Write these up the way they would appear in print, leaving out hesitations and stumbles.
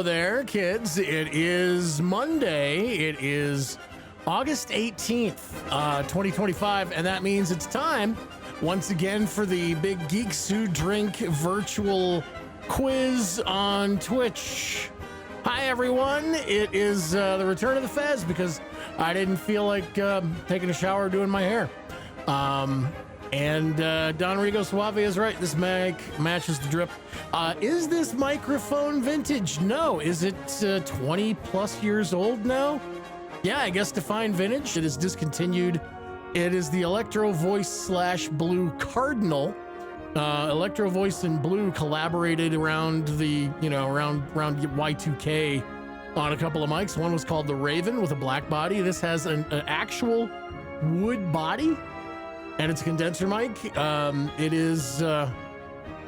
Hello there, kids. It is Monday. It is August 18th, 2025, and that means it's time once again for the Big Geeks Who Drink virtual quiz on Twitch. Hi, everyone. It is the return of the Fez because I didn't feel like taking a shower or doing my hair. And Don Rigo Suave is right. This mic matches the drip. Is this microphone vintage? No. Is it 20 plus years old now? Yeah, I guess define vintage. It is discontinued. It is the Electro Voice / Blue Cardinal. Electro Voice and Blue collaborated around the, around Y2K on a couple of mics. One was called the Raven with a black body. This has an actual wood body. And it's a condenser mic.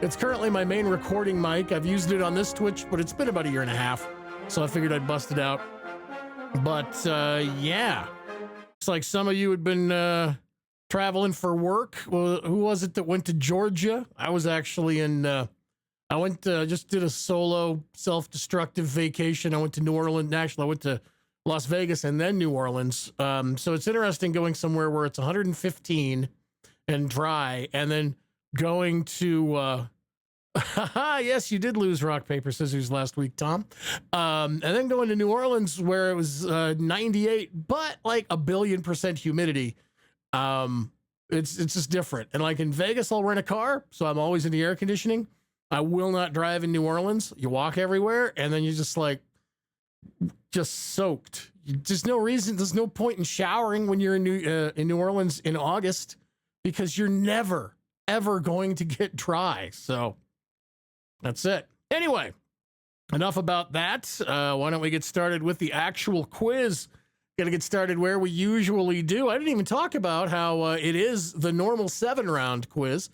It's currently my main recording mic. I've used it on this Twitch, but it's been about a year and a half. So I figured I'd bust it out. But yeah, it's like some of you had been traveling for work. Well, who was it that went to Georgia? I was actually I went just did a solo self-destructive vacation. I went to New Orleans. Actually, I went to Las Vegas and then New Orleans. So it's interesting going somewhere where it's 115 and dry, and then going to yes, you did lose rock paper scissors last week, Tom. And then going to New Orleans where it was 98 but like 1,000,000,000% humidity. It's just different. And like in Vegas, I'll rent a car, so I'm always in the air conditioning. I will not drive in New Orleans. You walk everywhere and then you just soaked. There's no reason. There's no point in showering when you're in New Orleans in August because you're never, ever going to get dry. So that's it. Anyway, enough about that. Why don't we get started with the actual quiz? Got to get started where we usually do. I didn't even talk about how it is the normal 7-round quiz.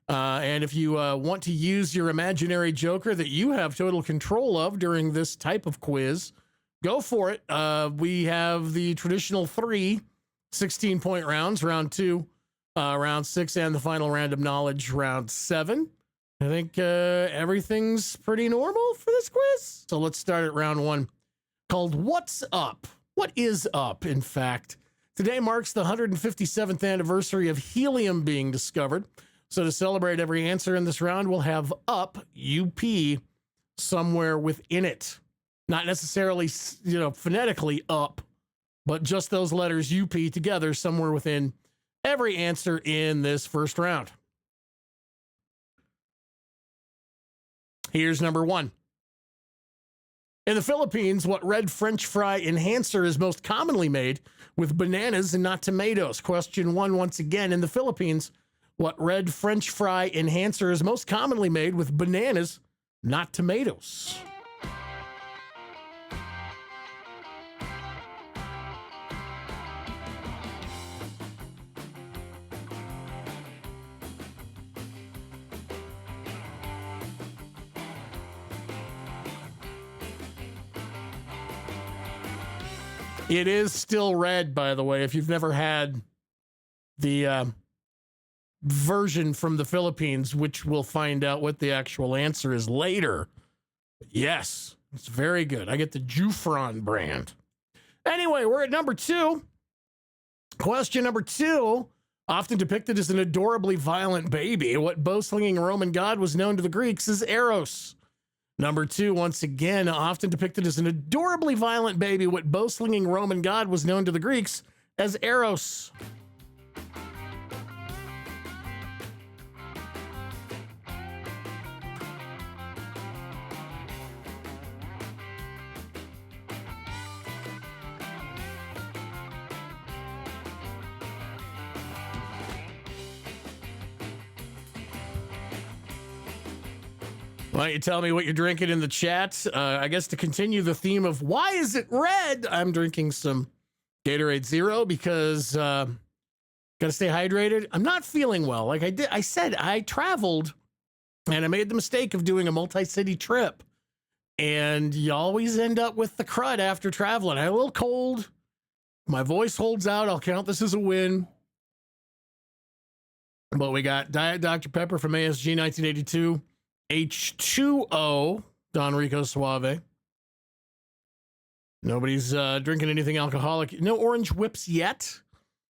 And if you want to use your imaginary joker that you have total control of during this type of quiz, go for it. We have the traditional 3 16-point rounds, round 2, round 6, and the final random knowledge, round 7. I think everything's pretty normal for this quiz. So let's start at round 1, called What's Up? What is up, in fact? Today marks the 157th anniversary of helium being discovered. So to celebrate every answer in this round, we'll have up, UP, somewhere within it. Not necessarily, phonetically up, but just those letters UP together somewhere within every answer in this first round. Here's number 1. In the Philippines, what red French fry enhancer is most commonly made with bananas and not tomatoes? Question 1 once again. In the Philippines, what red French fry enhancer is most commonly made with bananas, not tomatoes? It is still red, by the way, if you've never had the version from the Philippines, which we'll find out what the actual answer is later. Yes, it's very good. I get the Jufron brand. Anyway, we're at number 2. Question number 2, often depicted as an adorably violent baby, what bow-slinging Roman god was known to the Greeks as Eros? Number 2, once again, often depicted as an adorably violent baby, what bow-slinging Roman god was known to the Greeks as Eros? Why don't you tell me what you're drinking in the chat? I guess to continue the theme of why is it red, I'm drinking some Gatorade Zero because got to stay hydrated. I'm not feeling well. Like I said, I traveled and I made the mistake of doing a multi-city trip. And you always end up with the crud after traveling. I had a little cold. My voice holds out. I'll count this as a win. But we got Diet Dr. Pepper from ASG 1982. H2O, Don Rico Suave. Nobody's drinking anything alcoholic. No orange whips yet,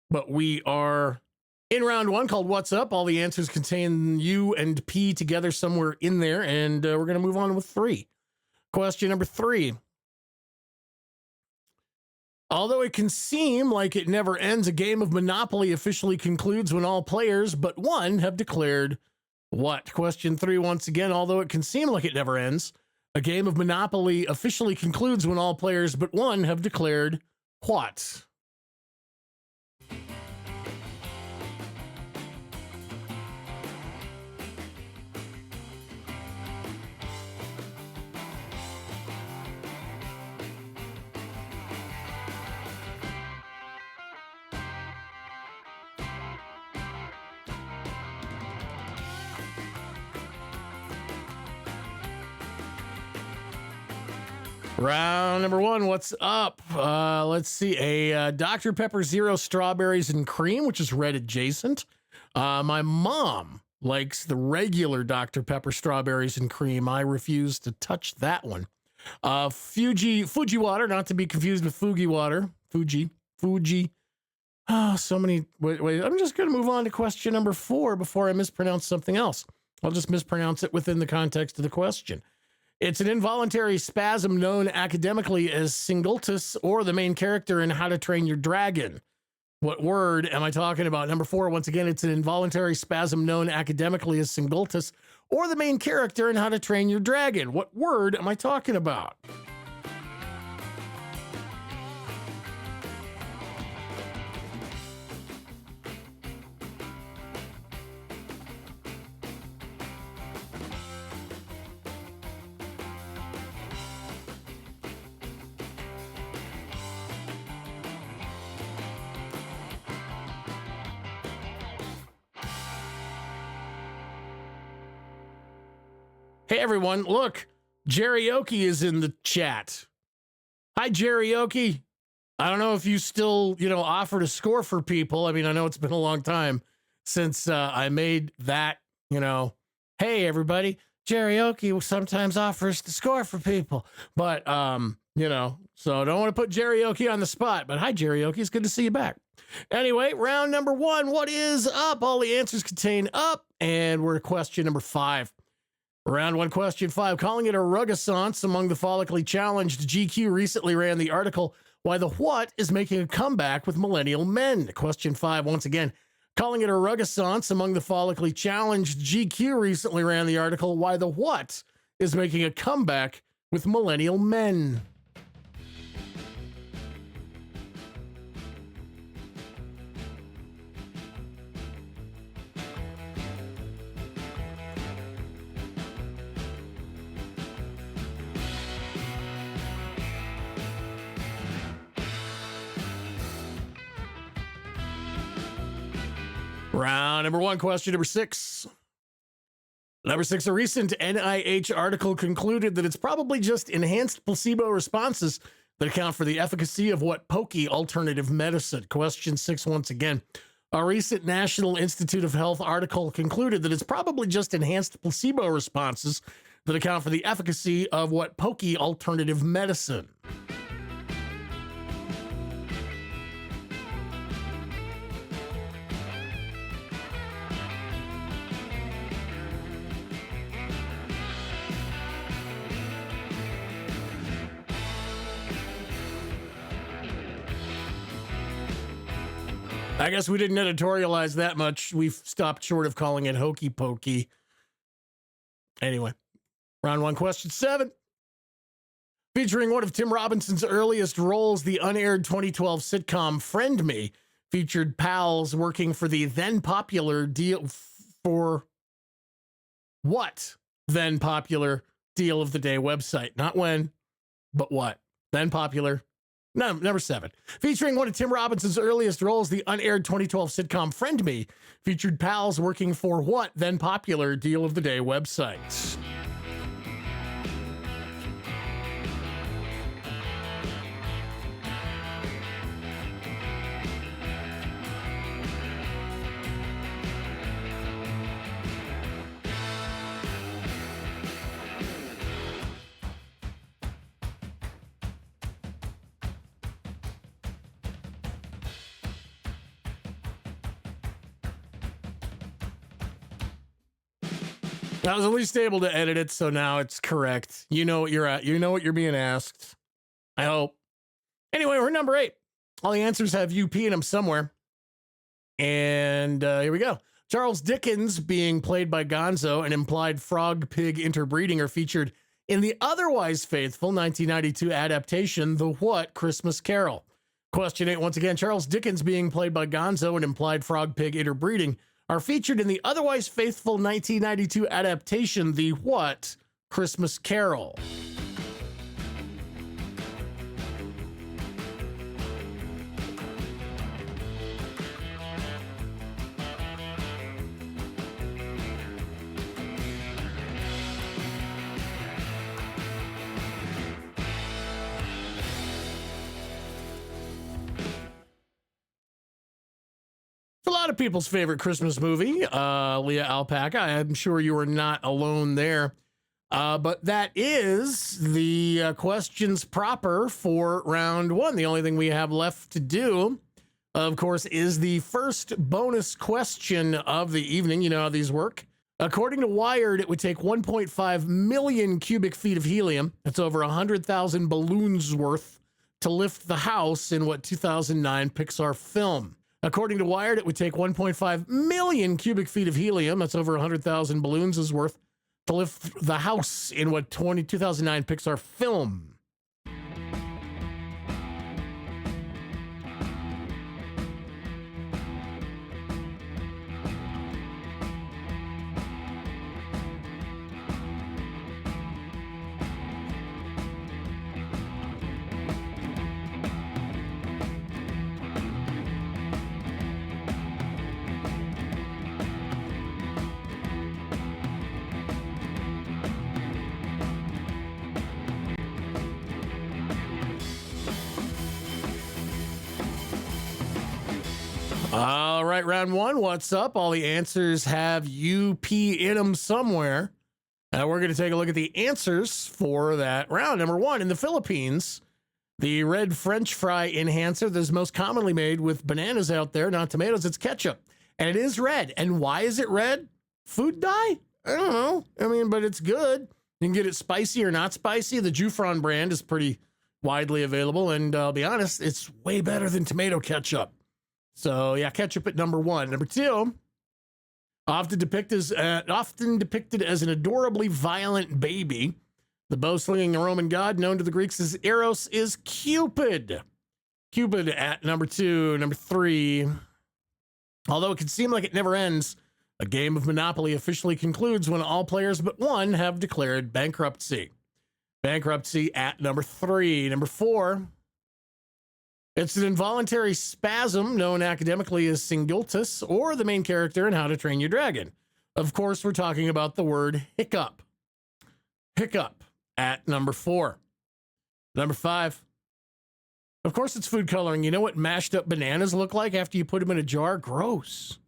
but we are in round one called What's Up. All the answers contain U and P together somewhere in there, and we're going to move on with 3. Question number 3. Although it can seem like it never ends, a game of Monopoly officially concludes when all players but one have declared what? Question 3 once again. Although it can seem like it never ends, a game of Monopoly officially concludes when all players but one have declared what? Round number 1, what's up? Let's see, a Dr. Pepper Zero Strawberries and Cream, which is red adjacent. My mom likes the regular Dr. Pepper Strawberries and Cream. I refuse to touch that one. Fuji water, not to be confused with Fuji water. Fuji. Oh, so many. Wait, I'm just going to move on to question number 4 before I mispronounce something else. I'll just mispronounce it within the context of the question. It's an involuntary spasm known academically as singultus, or the main character in How to Train Your Dragon. What word am I talking about? Number 4, once again, it's an involuntary spasm known academically as singultus, or the main character in How to Train Your Dragon. What word am I talking about? Hey everyone, look, Jerryoki is in the chat. Hi Jerryoki. I don't know if you still, offer to score for people. I mean, I know it's been a long time since I made that, hey everybody, Jerryoki sometimes offers to score for people. But, so I don't want to put Jerryoki on the spot, but hi Jerryoki, it's good to see you back. Anyway, round number 1, what is up? All the answers contain up, and we're at question number 5. Round 1, question 5. Calling it a rugassance among the follically challenged, GQ recently ran the article, Why the What is Making a Comeback with Millennial Men. Question 5, once again. Calling it a rugassance among the follically challenged, GQ recently ran the article, Why the What is Making a Comeback with Millennial Men. Round number 1, question number 6. Number 6, a recent NIH article concluded that it's probably just enhanced placebo responses that account for the efficacy of what pokey alternative medicine. Question 6, once again. A recent National Institute of Health article concluded that it's probably just enhanced placebo responses that account for the efficacy of what pokey alternative medicine. I guess we didn't editorialize that much. We've stopped short of calling it hokey pokey. Anyway, round 1, question 7. Featuring one of Tim Robinson's earliest roles, the unaired 2012 sitcom Friend Me featured pals working for the then popular deal for what then popular deal of the day website. Not when, but what. Then popular. No, number 7. Featuring one of Tim Robinson's earliest roles, the unaired 2012 sitcom Friend Me featured pals working for what then popular deal of the day website. I was at least able to edit it, so now it's correct. You know what you're at. You know what you're being asked. I hope. Anyway, we're number 8. All the answers have UP in them somewhere. And here we go. Charles Dickens being played by Gonzo and implied frog-pig interbreeding are featured in the otherwise faithful 1992 adaptation, The What? Christmas Carol. Question 8, once again, Charles Dickens being played by Gonzo and implied frog-pig interbreeding are featured in the otherwise faithful 1992 adaptation, The What? Christmas Carol. A lot of people's favorite Christmas movie, Leah Alpaca. I'm sure you are not alone there. But that is the questions proper for round 1. The only thing we have left to do, of course, is the first bonus question of the evening. You know how these work. According to Wired, it would take 1.5 million cubic feet of helium. That's over 100,000 balloons worth to lift the house in what 2009 Pixar film. According to Wired, it would take 1.5 million cubic feet of helium. That's over 100,000 balloons is worth to lift the house in what 2009 Pixar film. All right, round 1. What's up? All the answers have UP in them somewhere. We're going to take a look at the answers for that round. Number 1, in the Philippines, the red French fry enhancer that's most commonly made with bananas out there, not tomatoes, it's ketchup. And it is red. And why is it red? Food dye? I don't know. I mean, but it's good. You can get it spicy or not spicy. The Jufron brand is pretty widely available. And I'll be honest, it's way better than tomato ketchup. So yeah, ketchup at number 1. Number 2, often depicted as an adorably violent baby, the bow-slinging Roman god known to the Greeks as Eros is Cupid. Cupid at number 2. Number 3, although it can seem like it never ends, a game of Monopoly officially concludes when all players but one have declared bankruptcy. Bankruptcy at number 3. Number 4, it's an involuntary spasm known academically as singultus, or the main character in How to Train Your Dragon. Of course, we're talking about the word hiccup. Hiccup at number 4. Number 5, of course, it's food coloring. You know what mashed up bananas look like after you put them in a jar? Gross.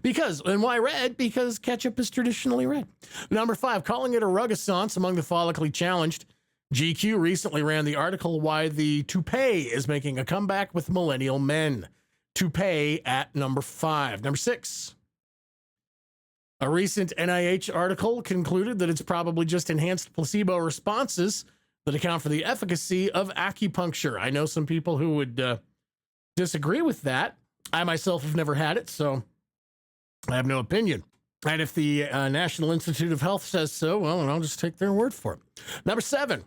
Because, and why red? Because ketchup is traditionally red. Number 5, calling it a rugousance among the follically challenged. GQ recently ran the article why the toupee is making a comeback with millennial men. Toupee at number 5. Number 6, a recent NIH article concluded that it's probably just enhanced placebo responses that account for the efficacy of acupuncture. I know some people who would disagree with that. I myself have never had it, so I have no opinion. And if the National Institute of Health says so, well, I'll just take their word for it. Number 7,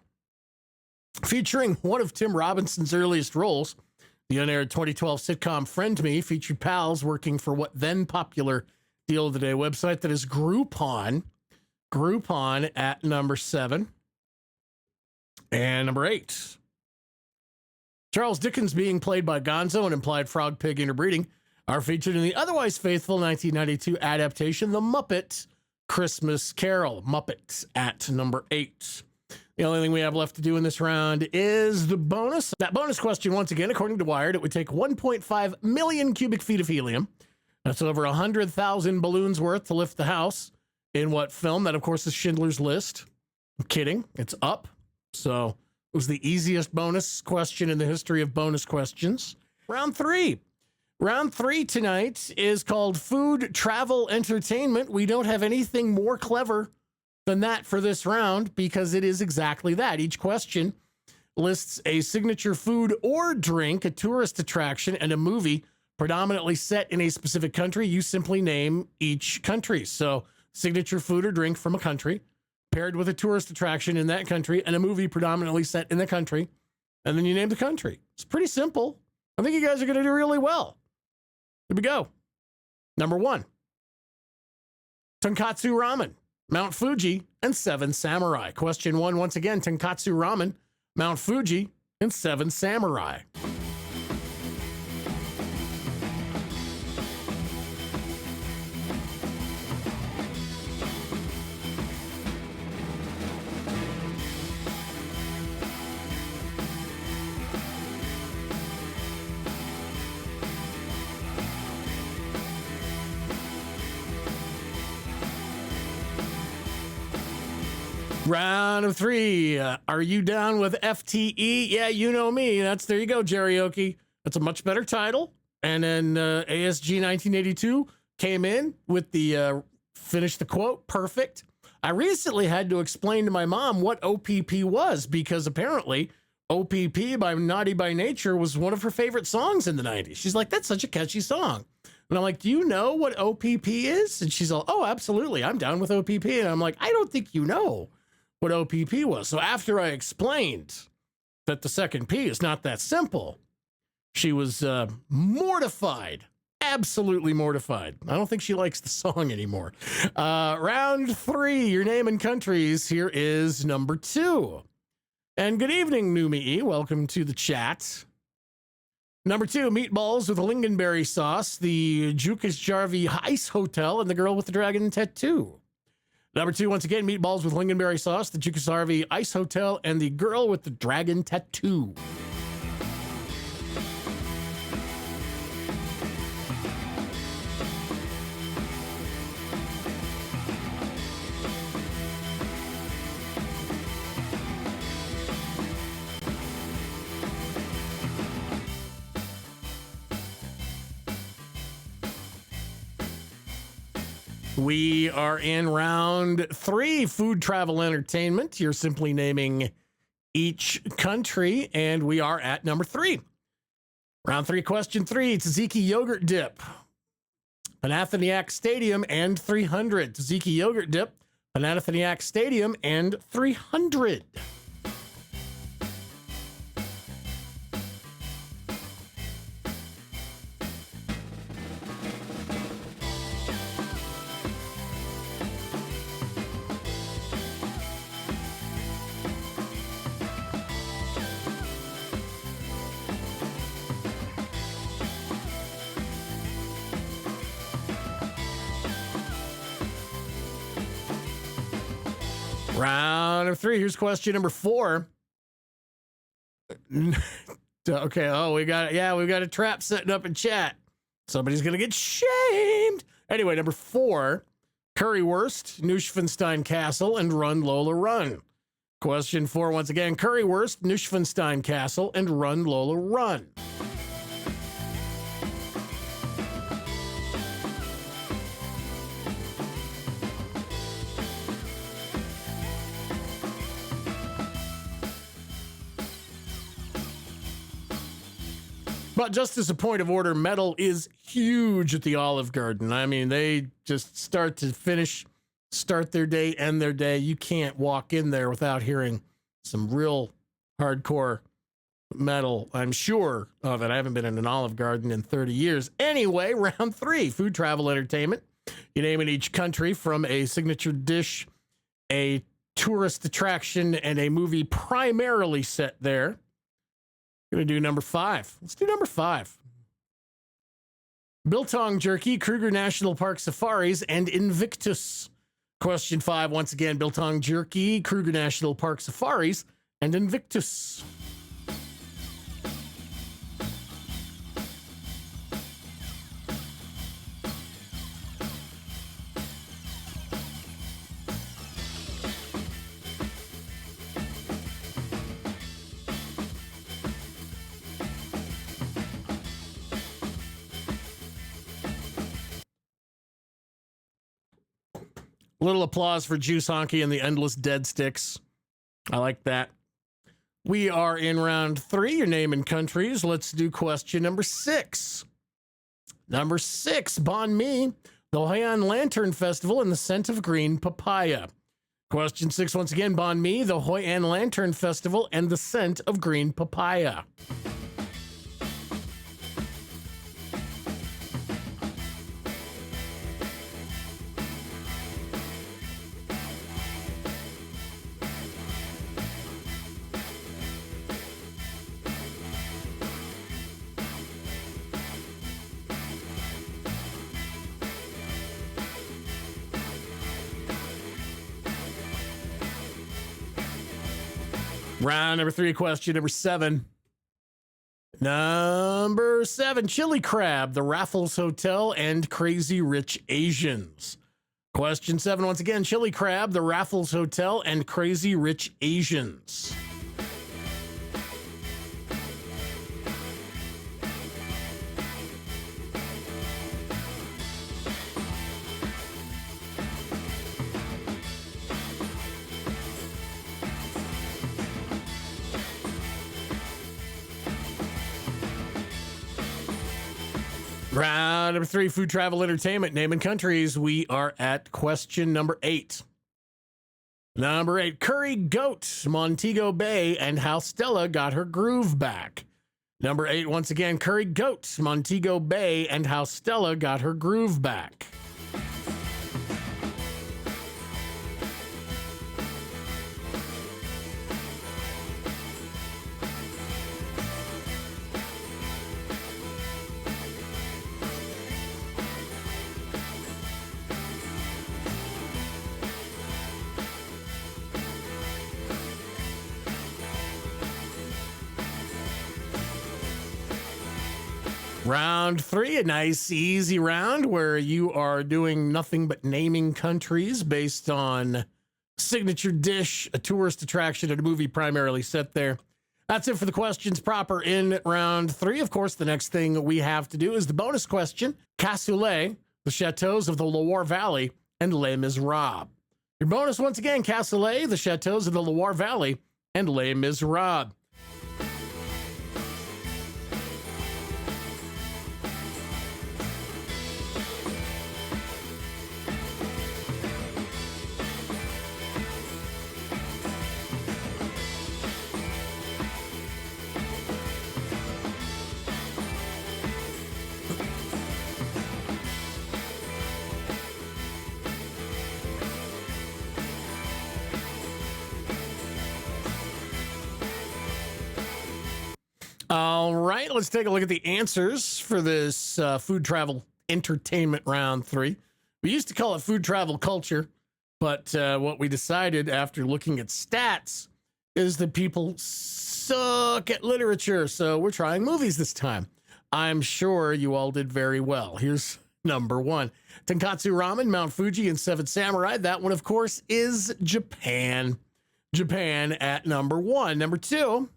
featuring one of Tim Robinson's earliest roles, the unaired 2012 sitcom Friend Me featured pals working for what then popular deal of the day website that is Groupon. Groupon at number 7. And number 8, Charles Dickens being played by Gonzo and implied frog-pig interbreeding are featured in the otherwise faithful 1992 adaptation, The Muppet Christmas Carol. Muppet at number 8. The only thing we have left to do in this round is the bonus. That bonus question, once again, according to Wired, it would take 1.5 million cubic feet of helium. That's over 100,000 balloons worth to lift the house. In what film? That, of course, is Schindler's List. I'm kidding. It's Up. So it was the easiest bonus question in the history of bonus questions. Round 3. Round 3 tonight is called Food Travel Entertainment. We don't have anything more clever than that for this round because it is exactly that. Each question lists a signature food or drink, a tourist attraction, and a movie predominantly set in a specific country. You simply name each country. So, signature food or drink from a country, paired with a tourist attraction in that country, and a movie predominantly set in the country. And then you name the country. It's pretty simple. I think you guys are going to do really well. Here we go. Number 1, Tonkatsu Ramen, Mount Fuji, and Seven Samurai. Question 1, once again, Tonkatsu Ramen, Mount Fuji, and Seven Samurai. Round of 3. Are you down with FTE? Yeah, you know me. There you go, Jerryoki. That's a much better title. And then ASG 1982 came in with the finish the quote. Perfect. I recently had to explain to my mom what OPP was because apparently OPP by Naughty by Nature was one of her favorite songs in the 90s. She's like, that's such a catchy song. And I'm like, do you know what OPP is? And she's all, oh, absolutely. I'm down with OPP. And I'm like, I don't think you know what OPP was. So after I explained that the second P is not that simple, she was mortified, absolutely mortified. I don't think she likes the song anymore. Round 3, your name and countries. Here is number 2. And good evening, Numi. Welcome to the chat. Number 2, meatballs with lingonberry sauce, the Jukas Jarvie Ice Hotel, and the girl with the dragon tattoo. Number 2, once again, meatballs with lingonberry sauce, the Jukasarvi Ice Hotel, and the girl with the dragon tattoo. We are in round 3, food travel entertainment. You're simply naming each country, and we are at number 3. Round 3, question 3, tzatziki yogurt dip, Panathinaike Stadium and 300. Tzatziki yogurt dip, Panathinaike Stadium and 300. Round of 3. Here's question number 4. Okay. Oh, we got a trap setting up in chat. Somebody's going to get shamed. Anyway, number 4, currywurst, Neuschwanstein Castle, and Run Lola Run. Question 4, once again, currywurst, Neuschwanstein Castle, and Run Lola Run. But just as a point of order, metal is huge at the Olive Garden. I mean, they just start to finish, start their day, end their day. You can't walk in there without hearing some real hardcore metal. I'm sure of it. I haven't been in an Olive Garden in 30 years. Anyway, round 3, food travel entertainment. You name it each country from a signature dish, a tourist attraction, and a movie primarily set there. Going to do number 5. Let's do number 5. Biltong Jerky, Kruger National Park Safaris, and Invictus. Question 5, once again, Biltong Jerky, Kruger National Park Safaris, and Invictus. A little applause for Juice Honky and the Endless Dead Sticks. I like that. We are in round 3, your name and countries. Let's do question number 6. Number 6, Bon Mi, the Hawaiian Lantern Festival and the scent of green papaya. Question 6, once again, Bon Mi, the Hawaiian Lantern Festival and the scent of green papaya. Round number 3, question number 7. Number 7, Chili Crab, the Raffles Hotel, and Crazy Rich Asians. Question 7, once again, Chili Crab, the Raffles Hotel, and Crazy Rich Asians. Round number 3, food, travel, entertainment, name and countries. We are at question number 8. Number 8, Curry Goat, Montego Bay, and how Stella got her groove back. Number 8, once again, Curry Goat, Montego Bay, and how Stella got her groove back. Round 3, a nice, easy round where you are doing nothing but naming countries based on signature dish, a tourist attraction, and a movie primarily set there. That's it for the questions proper in round 3. Of course, the next thing we have to do is the bonus question, Cassoulet, the chateaus of the Loire Valley, and Les Miserables. Your bonus, once again, Cassoulet, the chateaus of the Loire Valley, and Les Miserables. All right, let's take a look at the answers for this food travel entertainment round 3. We used to call it food travel culture, but what we decided after looking at stats is that people suck at literature, so we're trying movies this time. I'm sure you all did very well. Here's number 1. Tonkatsu Ramen, Mount Fuji, and Seven Samurai. That one, of course, is Japan. Japan at number 1. Number 2,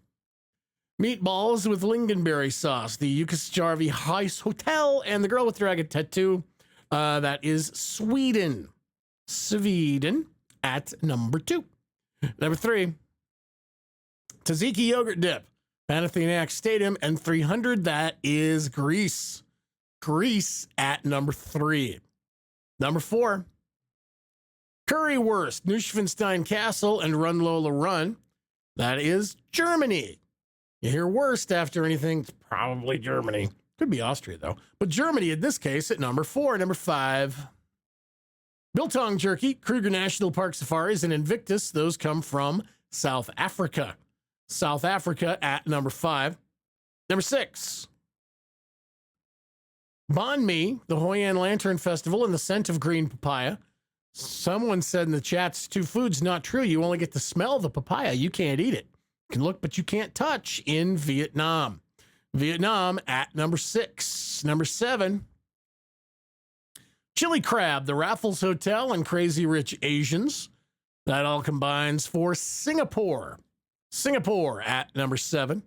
meatballs with lingonberry sauce, the Yukasjärvi House Hotel, and the girl with dragon tattoo. That is Sweden. Sweden at number 2. Number 3, tzatziki yogurt dip, Panathinaikos Stadium, and 300. That is Greece. Greece at number 3. Number 4, currywurst, Neuschwanstein Castle, and Run Lola Run. That is Germany. You hear worst after anything, it's probably Germany. Could be Austria, though. But Germany, in this case, at number 4. Number 5, biltong jerky, Kruger National Park safaris, and Invictus. Those come from South Africa. South Africa at number 5. Number 6, Banh Mi, the Hawaiian Lantern Festival, and the scent of green papaya. Someone said in the chat, 2 foods. Not true. You only get to smell the papaya. You can't eat it. You can look, but you can't touch in Vietnam. Vietnam at number 6. Number 7, chili crab, the Raffles Hotel, and Crazy Rich Asians. That all combines for Singapore. Singapore at number 7.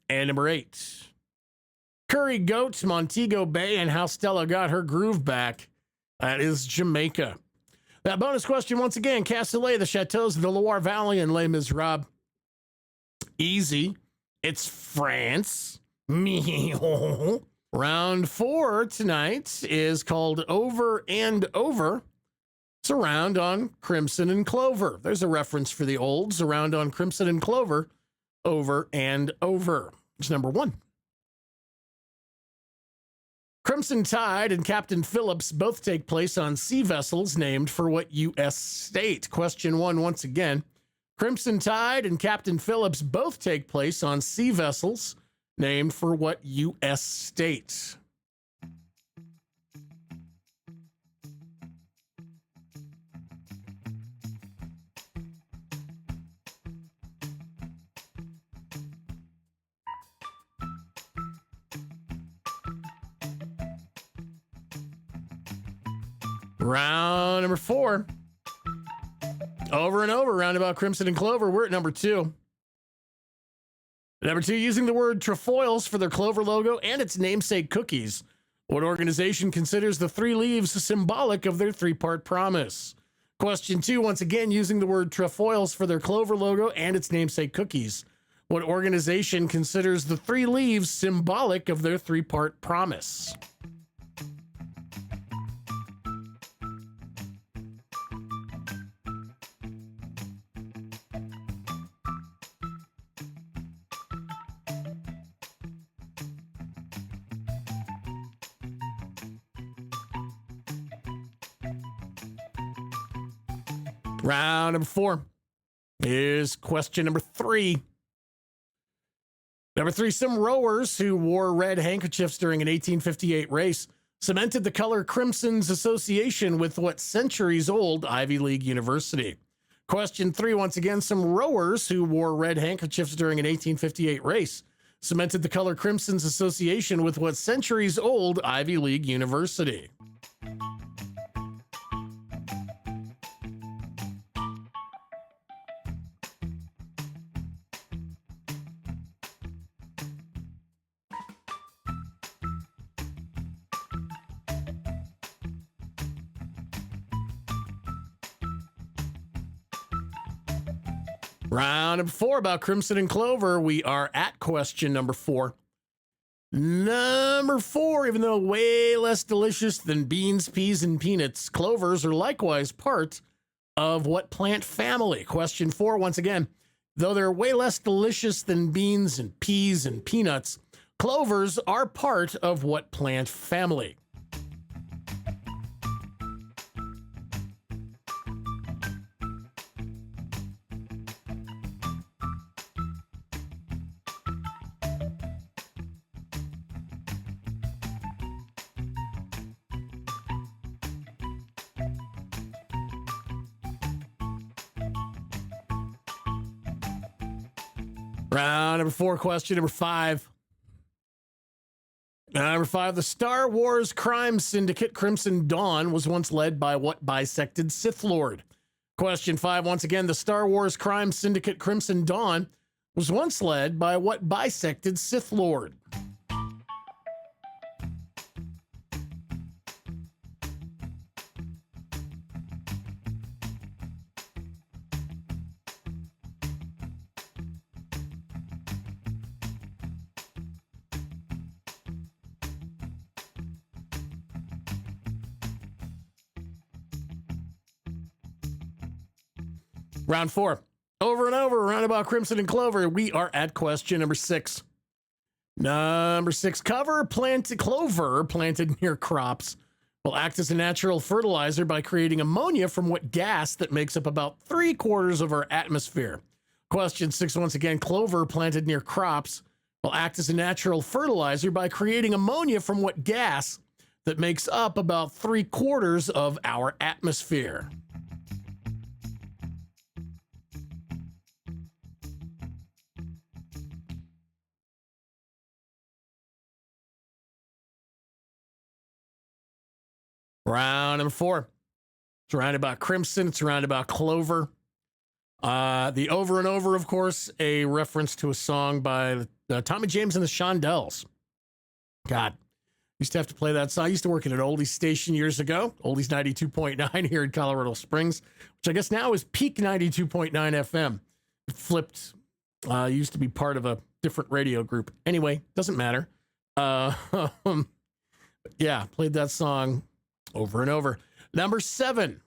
And number 8, curry goat, Montego Bay, and how Stella got her groove back. That is Jamaica. That bonus question, once again, Castellet, the Chateaus of the Loire Valley, and Les Miserables. Easy. It's France. Round 4 tonight is called Over and Over. It's a round on Crimson and Clover. There's a reference for the olds. A round on Crimson and Clover. Over and Over. It's number 1. Crimson Tide and Captain Phillips both take place on sea vessels named for what U.S. state? Question 1 once again. Crimson Tide and Captain Phillips both take place on sea vessels named for what U.S. state? Round number 4. Over and over, roundabout Crimson and Clover. We're at number 2. Number 2, using the word trefoils for their Clover logo and its namesake cookies. What organization considers the 3 leaves symbolic of their 3-part promise? Question 2, once again, using the word trefoils for their Clover logo and its namesake cookies. What organization considers the 3 leaves symbolic of their 3-part promise? Round number 4 is question number 3. Number 3, some rowers who wore red handkerchiefs during an 1858 race cemented the color crimson's association with what centuries-old Ivy League university? Question 3, once again, some rowers who wore red handkerchiefs during an 1858 race cemented the color crimson's association with what centuries-old Ivy League university? Round number 4 about Crimson and Clover. We are at question number 4. Number 4, even though way less delicious than beans, peas, and peanuts, clovers are likewise part of what plant family? Question 4, once again, though they're way less delicious than beans and peas and peanuts, clovers are part of what plant family? Round number 4, question number 5. Number 5, the Star Wars crime syndicate Crimson Dawn was once led by what bisected Sith Lord? Question 5, once again, the Star Wars crime syndicate Crimson Dawn was once led by what bisected Sith Lord? Round 4. Over and over, roundabout Crimson and Clover. We are at question number 6. Number 6. Clover planted near crops will act as a natural fertilizer by creating ammonia from what gas that makes up about 3/4 of our atmosphere? Question 6, once again, clover planted near crops will act as a natural fertilizer by creating ammonia from what gas that makes up about 3/4 of our atmosphere? Round number 4. It's around about Crimson. It's around about Clover. The Over and Over, of course, a reference to a song by Tommy James and the Shondells. God, Used to have to play that song. I used to work at an oldies station years ago, oldies 92.9 here in Colorado Springs, which I guess now is peak 92.9 FM. It flipped. Used to be part of a different radio group. Anyway, doesn't matter. Yeah, played that song over and over. Number 7.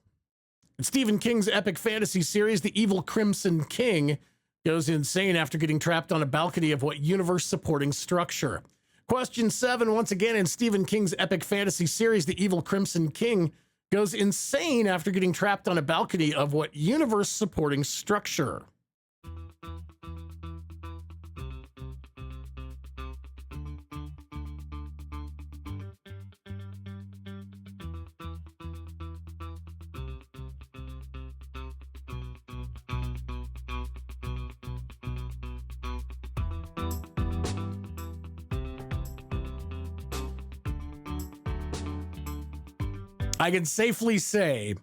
In Stephen King's epic fantasy series, the evil Crimson King goes insane after getting trapped on a balcony of what universe-supporting structure? Question 7, once again, in Stephen King's epic fantasy series, the evil Crimson King goes insane after getting trapped on a balcony of what universe-supporting structure? I can safely say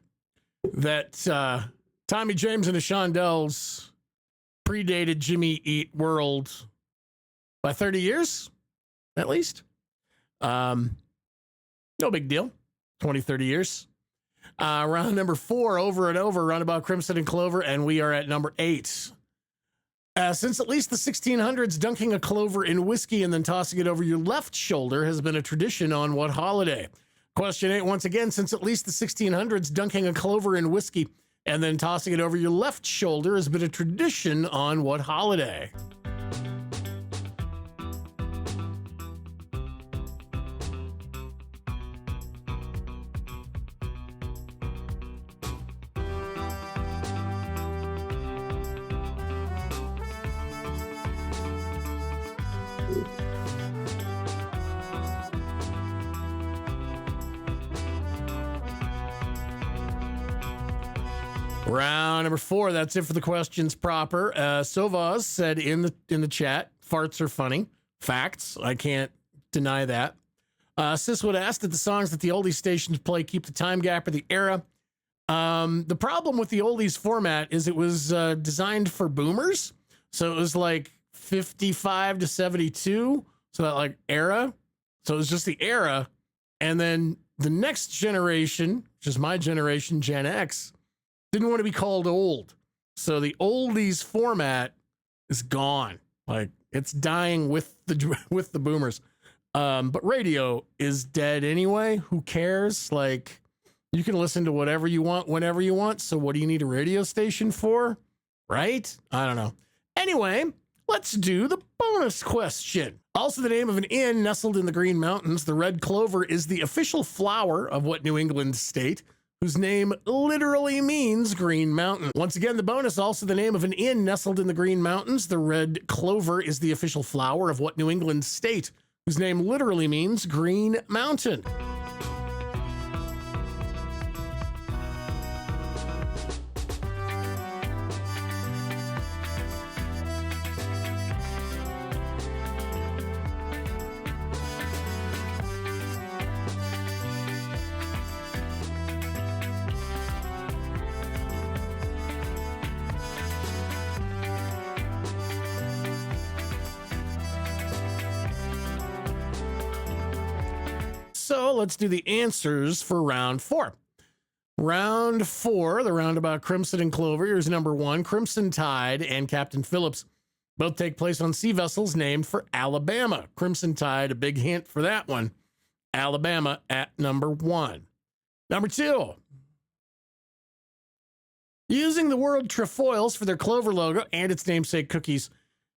that Tommy James and the Shondells predated Jimmy Eat World by 30 years, at least. No big deal. 20, 30 years. Round number 4, Over and Over, Roundabout Crimson and Clover, and we are at number 8. Since at least the 1600s, dunking a clover in whiskey and then tossing it over your left shoulder has been a tradition on what holiday? Question 8, once again, since at least the 1600s, dunking a clover in whiskey and then tossing it over your left shoulder has been a tradition on what holiday? Round number 4. That's it for the questions proper. Sovaz said in the chat, farts are funny. Facts. I can't deny that. Sis would ask that the songs that the oldies stations play keep the time gap or the era. The problem with the oldies format is it was designed for boomers. So it was like 55 to 72. So that like era. So it was just the era. And then the next generation, which is my generation, Gen X, didn't want to be called old. So the oldies format is gone. Like it's dying with the boomers. But radio is dead anyway. Who cares? Like you can listen to whatever you want, whenever you want. So what do you need a radio station for? Right? I don't know. Anyway, let's do the bonus question. Also the name of an inn nestled in the Green Mountains. The red clover is the official flower of what New England state, whose name literally means Green Mountain. Once again, the bonus, also the name of an inn nestled in the Green Mountains. The red clover is the official flower of what New England state, whose name literally means Green Mountain. So let's do the answers for round 4. Round 4, the roundabout Crimson and Clover. Here's number 1. Crimson Tide and Captain Phillips both take place on sea vessels named for Alabama. Crimson Tide, a big hint for that one. Alabama at number 1. Number 2. Using the word trefoils for their clover logo and its namesake cookies,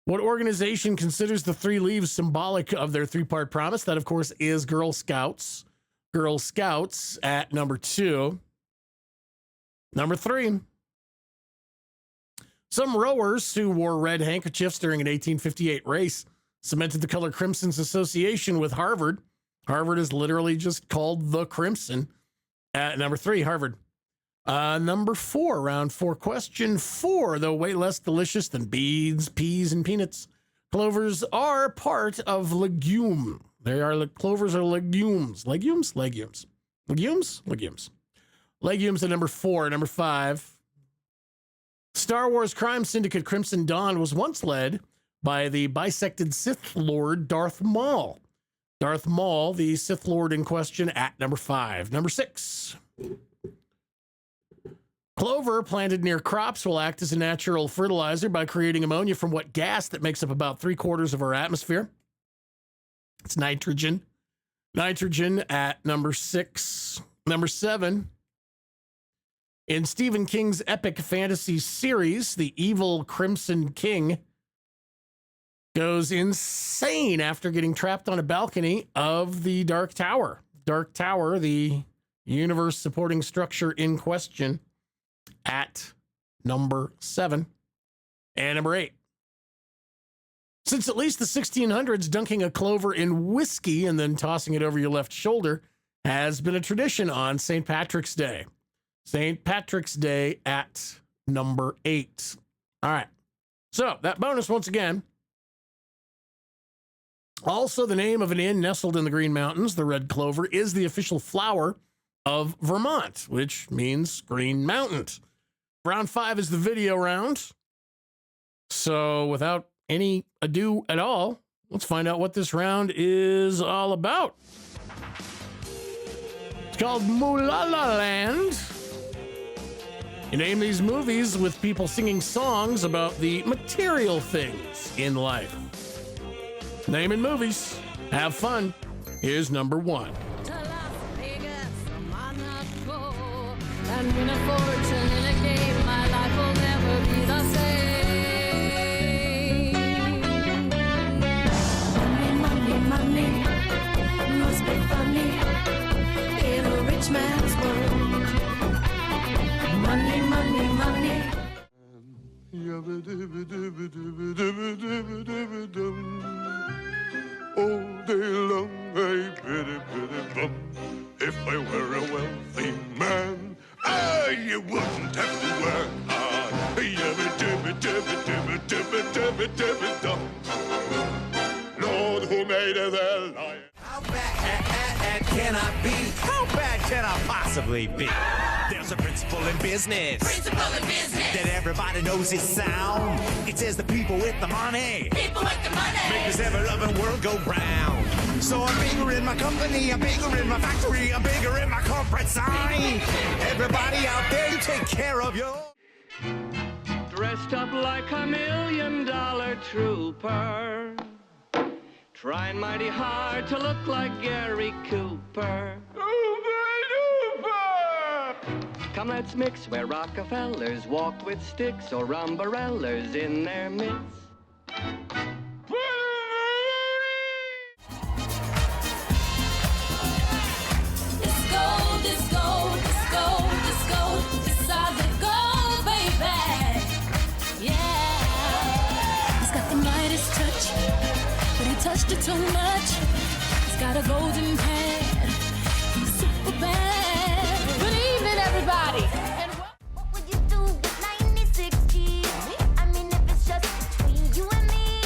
what organization considers the 3 leaves symbolic of their 3-part promise? That, of course, is Girl Scouts. Girl Scouts at number 2. Number 3. Some rowers who wore red handkerchiefs during an 1858 race cemented the color crimson's association with Harvard. Harvard is literally just called the Crimson. At number 3, Harvard. Number 4, round 4, question 4. Though way less delicious than beans, peas, and peanuts, clovers are part of legume. Clovers are legumes. Legumes at number 4. Number 5. Star Wars crime syndicate Crimson Dawn was once led by the bisected Sith Lord Darth Maul. Darth Maul, the Sith Lord in question, at number 5. Number 6. Clover planted near crops will act as a natural fertilizer by creating ammonia from wet gas that makes up about 3/4 of our atmosphere. It's nitrogen. Nitrogen at number 6. Number 7. In Stephen King's epic fantasy series, the evil Crimson King goes insane after getting trapped on a balcony of the Dark Tower. Dark Tower, the universe supporting structure in question, at number 7. And number 8. Since at least the 1600s, dunking a clover in whiskey and then tossing it over your left shoulder has been a tradition on St. Patrick's Day. St. Patrick's Day at number 8. All right. So that bonus once again. Also, the name of an inn nestled in the Green Mountains, the Red Clover, is the official flower of Vermont, which means Green Mountain. Round 5 is the video round. So without any ado at all, let's find out what this round is all about. It's called Moolala Land. You name these movies with people singing songs about the material things in life. Naming movies. Have fun. Here's number 1. And win a fortune in a game, my life will never be the same. Money, money, money, must be funny in a rich man's world. Money, money, money. All day long I pity, pity, bum. If I were a wealthy man, you wouldn't have to work hard. Lord, who made their life? How bad can I be? How bad can I possibly be? There's a principle in business. That everybody knows is sound. It says the people with the money. Make this ever-loving world go round. So I'm bigger in my company, I'm bigger in my factory, I'm bigger in my corporate sign. Everybody out there, you take care of your... Dressed up like $1 million trooper, trying mighty hard to look like Gary Cooper. Come, let's mix where Rockefellers walk with sticks or umbrellas in their midst. Disco, disco, disco, disco, decide to go, baby. Yeah. He's got the Midas touch, but he touched it too much. He's got a golden pad, he's super bad. Good evening, everybody. And what would you do with 96 G's? I mean, if it's just between you and me.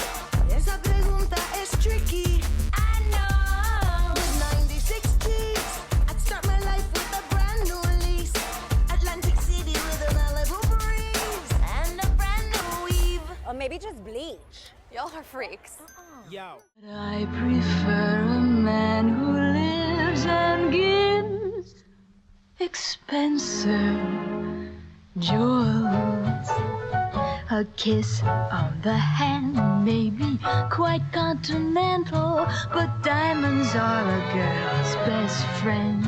Esa pregunta es tricky. I know. With 96 G's, I'd start my life with a brand new lease. Atlantic City with a Malibu breeze and a brand new weave. Or maybe just bleach. Y'all are freaks. Yo. I prefer a man who lives and gives expensive jewels. A kiss on the hand may be quite continental, but diamonds are a girl's best friend.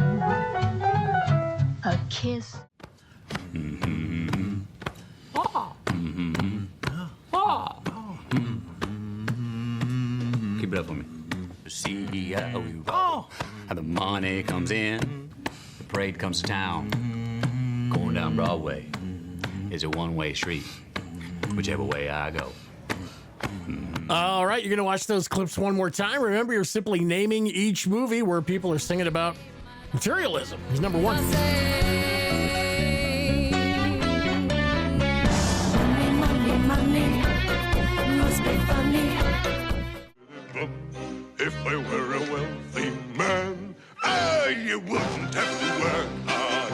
A kiss. Keep it up for me. See how we roll. How the money comes in, the parade comes to town. Going down Broadway is a one-way street, whichever way I go. All right, you're going to watch those clips one more time. Remember, you're simply naming each movie where people are singing about materialism. He's number 1. Money, money, money, must be funny. If I were a wealthy man, you wouldn't have to work hard.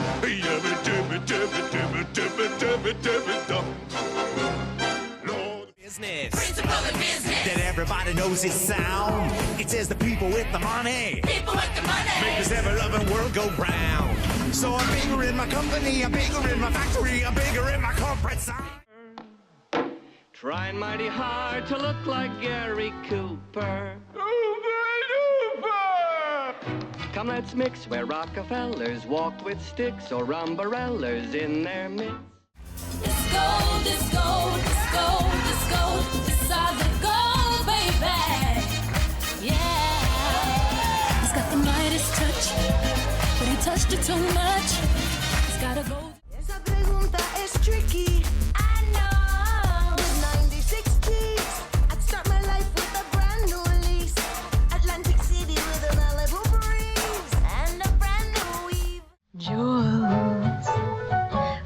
Lord. Business. That everybody knows its sound. It says the people with the money. People with the money. Make this ever-loving world go round. So I'm bigger in my company, I'm bigger in my factory, I'm bigger in my corporate sign. Trying mighty hard to look like Gary Cooper. Come, let's mix where Rockefellers walk with sticks or umbrellas in their midst. Disco, disco, disco, disco, this side the go, baby. Yeah. He's got the Midas touch, but he touched it too much. He's gotta go. Esa pregunta es tricky. I know. With 96 keys, I'd start my life with a brand new lease. Atlantic City with a Malibu breeze and a brand new weave. Jewels,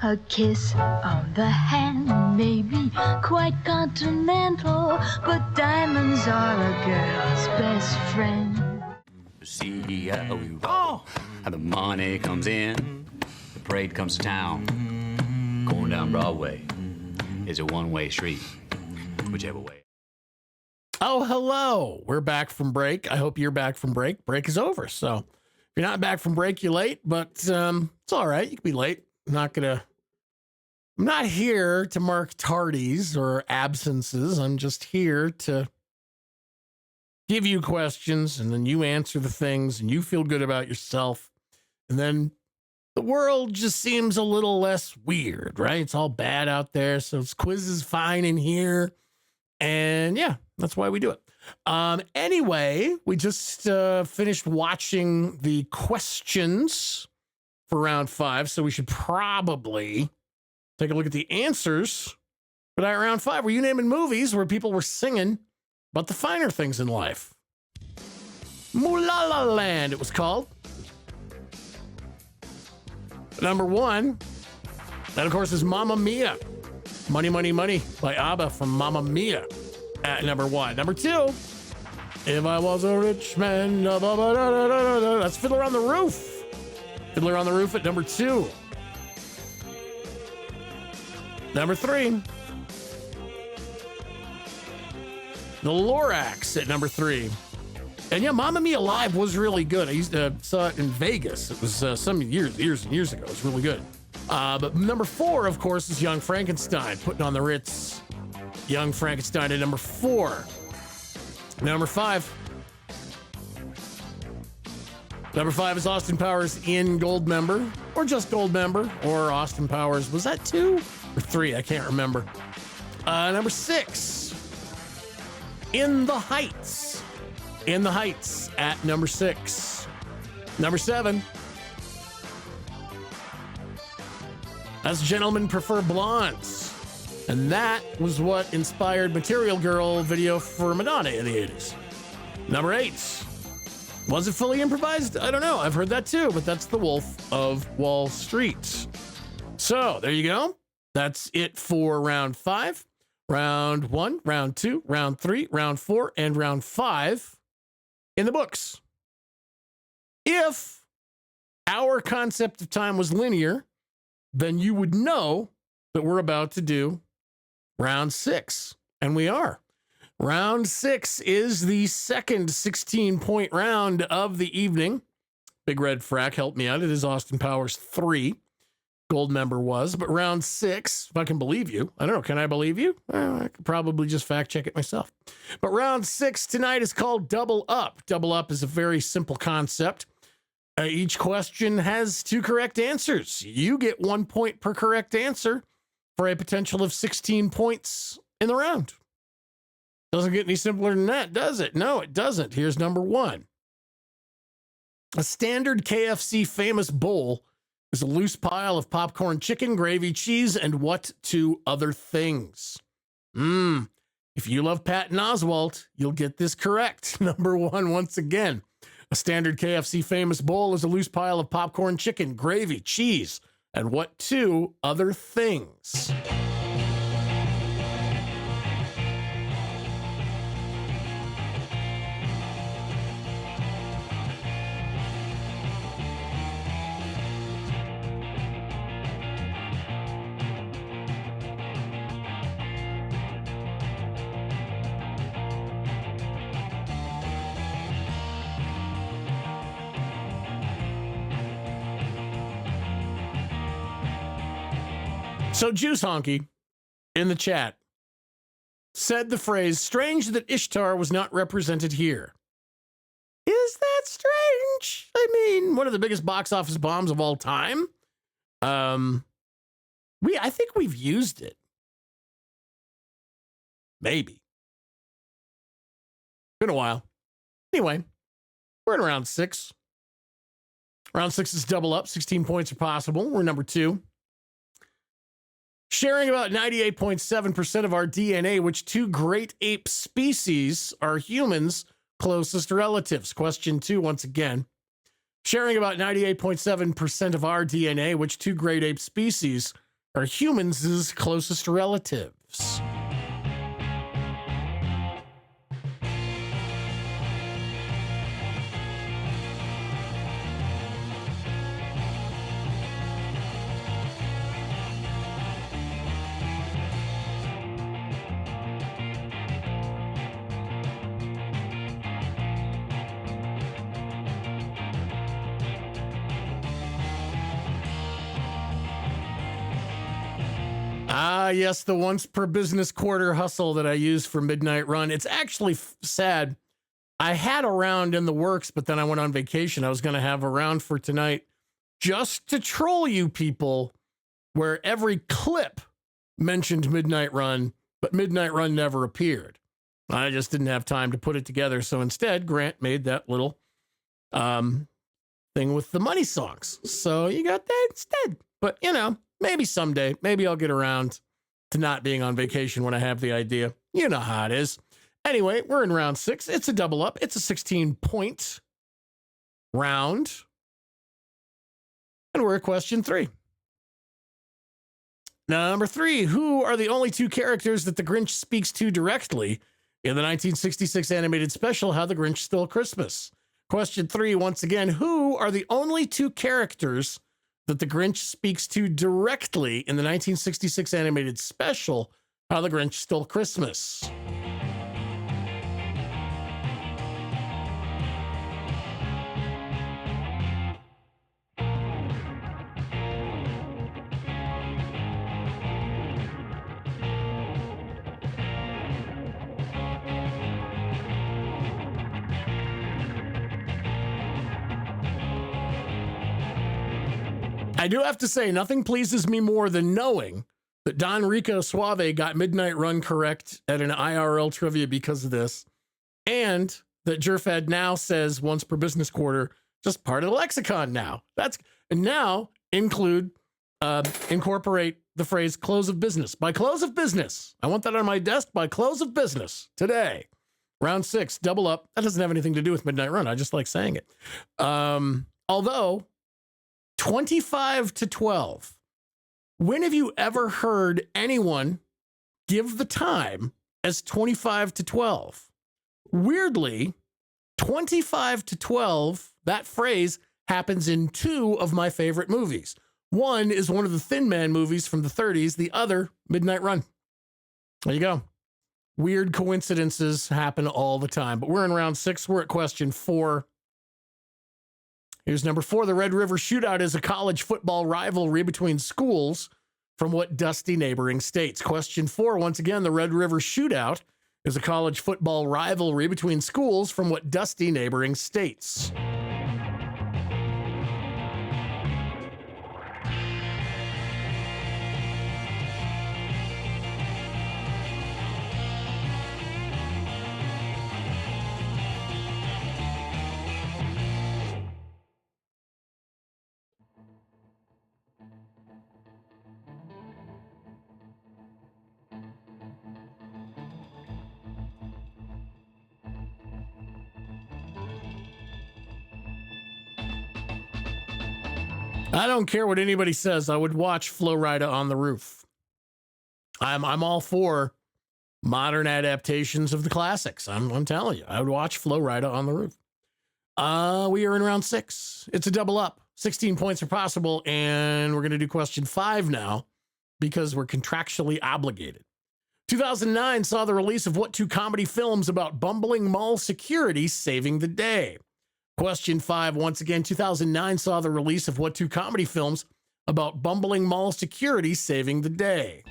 a kiss on the hand may be quite continental, but diamonds are a girl's best friend. See how we roll. How the money comes in, the parade comes to town. Going down Broadway is a one-way street, whichever way. Oh, hello. We're back from break. I hope you're back from break. Break is over. So if you're not back from break, you're late, but it's all right. You can be late. I'm not here to mark tardies or absences. I'm just here to give you questions, and then you answer the things, and you feel good about yourself. And then the world just seems a little less weird, right? It's all bad out there. So it's quiz is fine in here. And yeah, that's why we do it. Anyway, we just finished watching the questions for round 5. So we should probably take a look at the answers for that round 5. Were you naming movies where people were singing about the finer things in life? Moolah Land, it was called. Number 1, that of course is Mamma Mia. Money, Money, Money by ABBA from Mamma Mia at number 1. Number 2, If I Was a Rich Man, that's Fiddler on the Roof. Fiddler on the Roof at number 2. Number 3, The Lorax at number 3. And yeah, Mamma Mia Live was really good. I used to saw it in Vegas. It was some years and years ago. It was really good. But number 4, of course, is Young Frankenstein, putting on the Ritz. Young Frankenstein at number 4. Number 5. Number 5 is Austin Powers in Goldmember, or just Goldmember, or Austin Powers. Was that 2 or 3? I can't remember. Number 6, In the Heights. In the Heights at number 6. Number 7, As Gentlemen Prefer Blondes. And that was what inspired Material Girl video for Madonna in the 80s. Number 8, was it fully improvised? I don't know. I've heard that too, but that's The Wolf of Wall Street. So there you go. That's it for round 5. Round 1, round 2, round 3, round 4, and round 5 in the books. If our concept of time was linear, then you would know that we're about to do round 6. And we are. Round 6 is the second 16-point round of the evening. Big Red Frack helped me out. It is Austin Powers 3. Goldmember was. But round 6, if I can believe you. I don't know. Can I believe you? I could probably just fact check it myself. But round 6 tonight is called Double Up. Double Up is a very simple concept. Each question has 2 correct answers. You get 1 point per correct answer for a potential of 16 points in the round. Doesn't get any simpler than that, does it? No, it doesn't. Here's number 1. A standard KFC famous bowl is a loose pile of popcorn, chicken, gravy, cheese, and what 2 other things? If you love Patton Oswalt, you'll get this correct. Number 1, once again. A standard KFC famous bowl is a loose pile of popcorn, chicken, gravy, cheese, and what 2 other things? So Juice Honky in the chat said the phrase, strange that Ishtar was not represented here. Is that strange? I mean, one of the biggest box office bombs of all time. I think we've used it. Maybe. Been a while. Anyway, we're in round 6. Round 6 is double up. 16 points are possible. We're number 2. Sharing about 98.7% of our DNA, which 2 great ape species are humans' closest relatives? Question 2, once again. Sharing about 98.7% of our DNA, which 2 great ape species are humans' closest relatives? Yes, the once per business quarter hustle that I use for Midnight Run. It's actually sad. I had a round in the works, but then I went on vacation. I was going to have a round for tonight just to troll you people, where every clip mentioned Midnight Run, but Midnight Run never appeared. I just didn't have time to put it together. So instead, Grant made that little thing with the money songs. So you got that instead. But, you know, maybe someday, maybe I'll get around to not being on vacation when I have the idea. You know how it is. Anyway, we're in round 6. It's a double up. It's a 16-point round. And we're at question 3. Now, number 3, who are the only 2 characters that the Grinch speaks to directly in the 1966 animated special, How the Grinch Stole Christmas? Question 3, once again, who are the only 2 characters that the Grinch speaks to directly in the 1966 animated special, How the Grinch Stole Christmas? I do have to say, nothing pleases me more than knowing that Don Rico Suave got Midnight Run correct at an IRL trivia because of this, and that Jerfed now says once per business quarter, just part of the lexicon now. And now incorporate the phrase close of business. By close of business. I want that on my desk by close of business today. Round 6, double up. That doesn't have anything to do with Midnight Run. I just like saying it. Although 25 to 12. When have you ever heard anyone give the time as 25 to 12? Weirdly, 25 to 12, that phrase happens in 2 of my favorite movies. One is one of the Thin Man movies from the 30s. The other, Midnight Run. There you go. Weird coincidences happen all the time. But we're in round 6. We're at question 4. Here's number 4. The Red River Shootout is a college football rivalry between schools from what dusty neighboring states? Question 4. Once again, the Red River Shootout is a college football rivalry between schools from what dusty neighboring states? I don't care what anybody says. I would watch Flo Rida on the Roof. I'm all for modern adaptations of the classics. I'm telling you, I would watch Flo Rida on the Roof. We are in round 6. It's a double up. 16 points are possible, and we're going to do question 5 now because we're contractually obligated. 2009 saw the release of what 2 comedy films about bumbling mall security saving the day? Question 5, once again, 2009 saw the release of what 2 comedy films about bumbling mall security saving the day.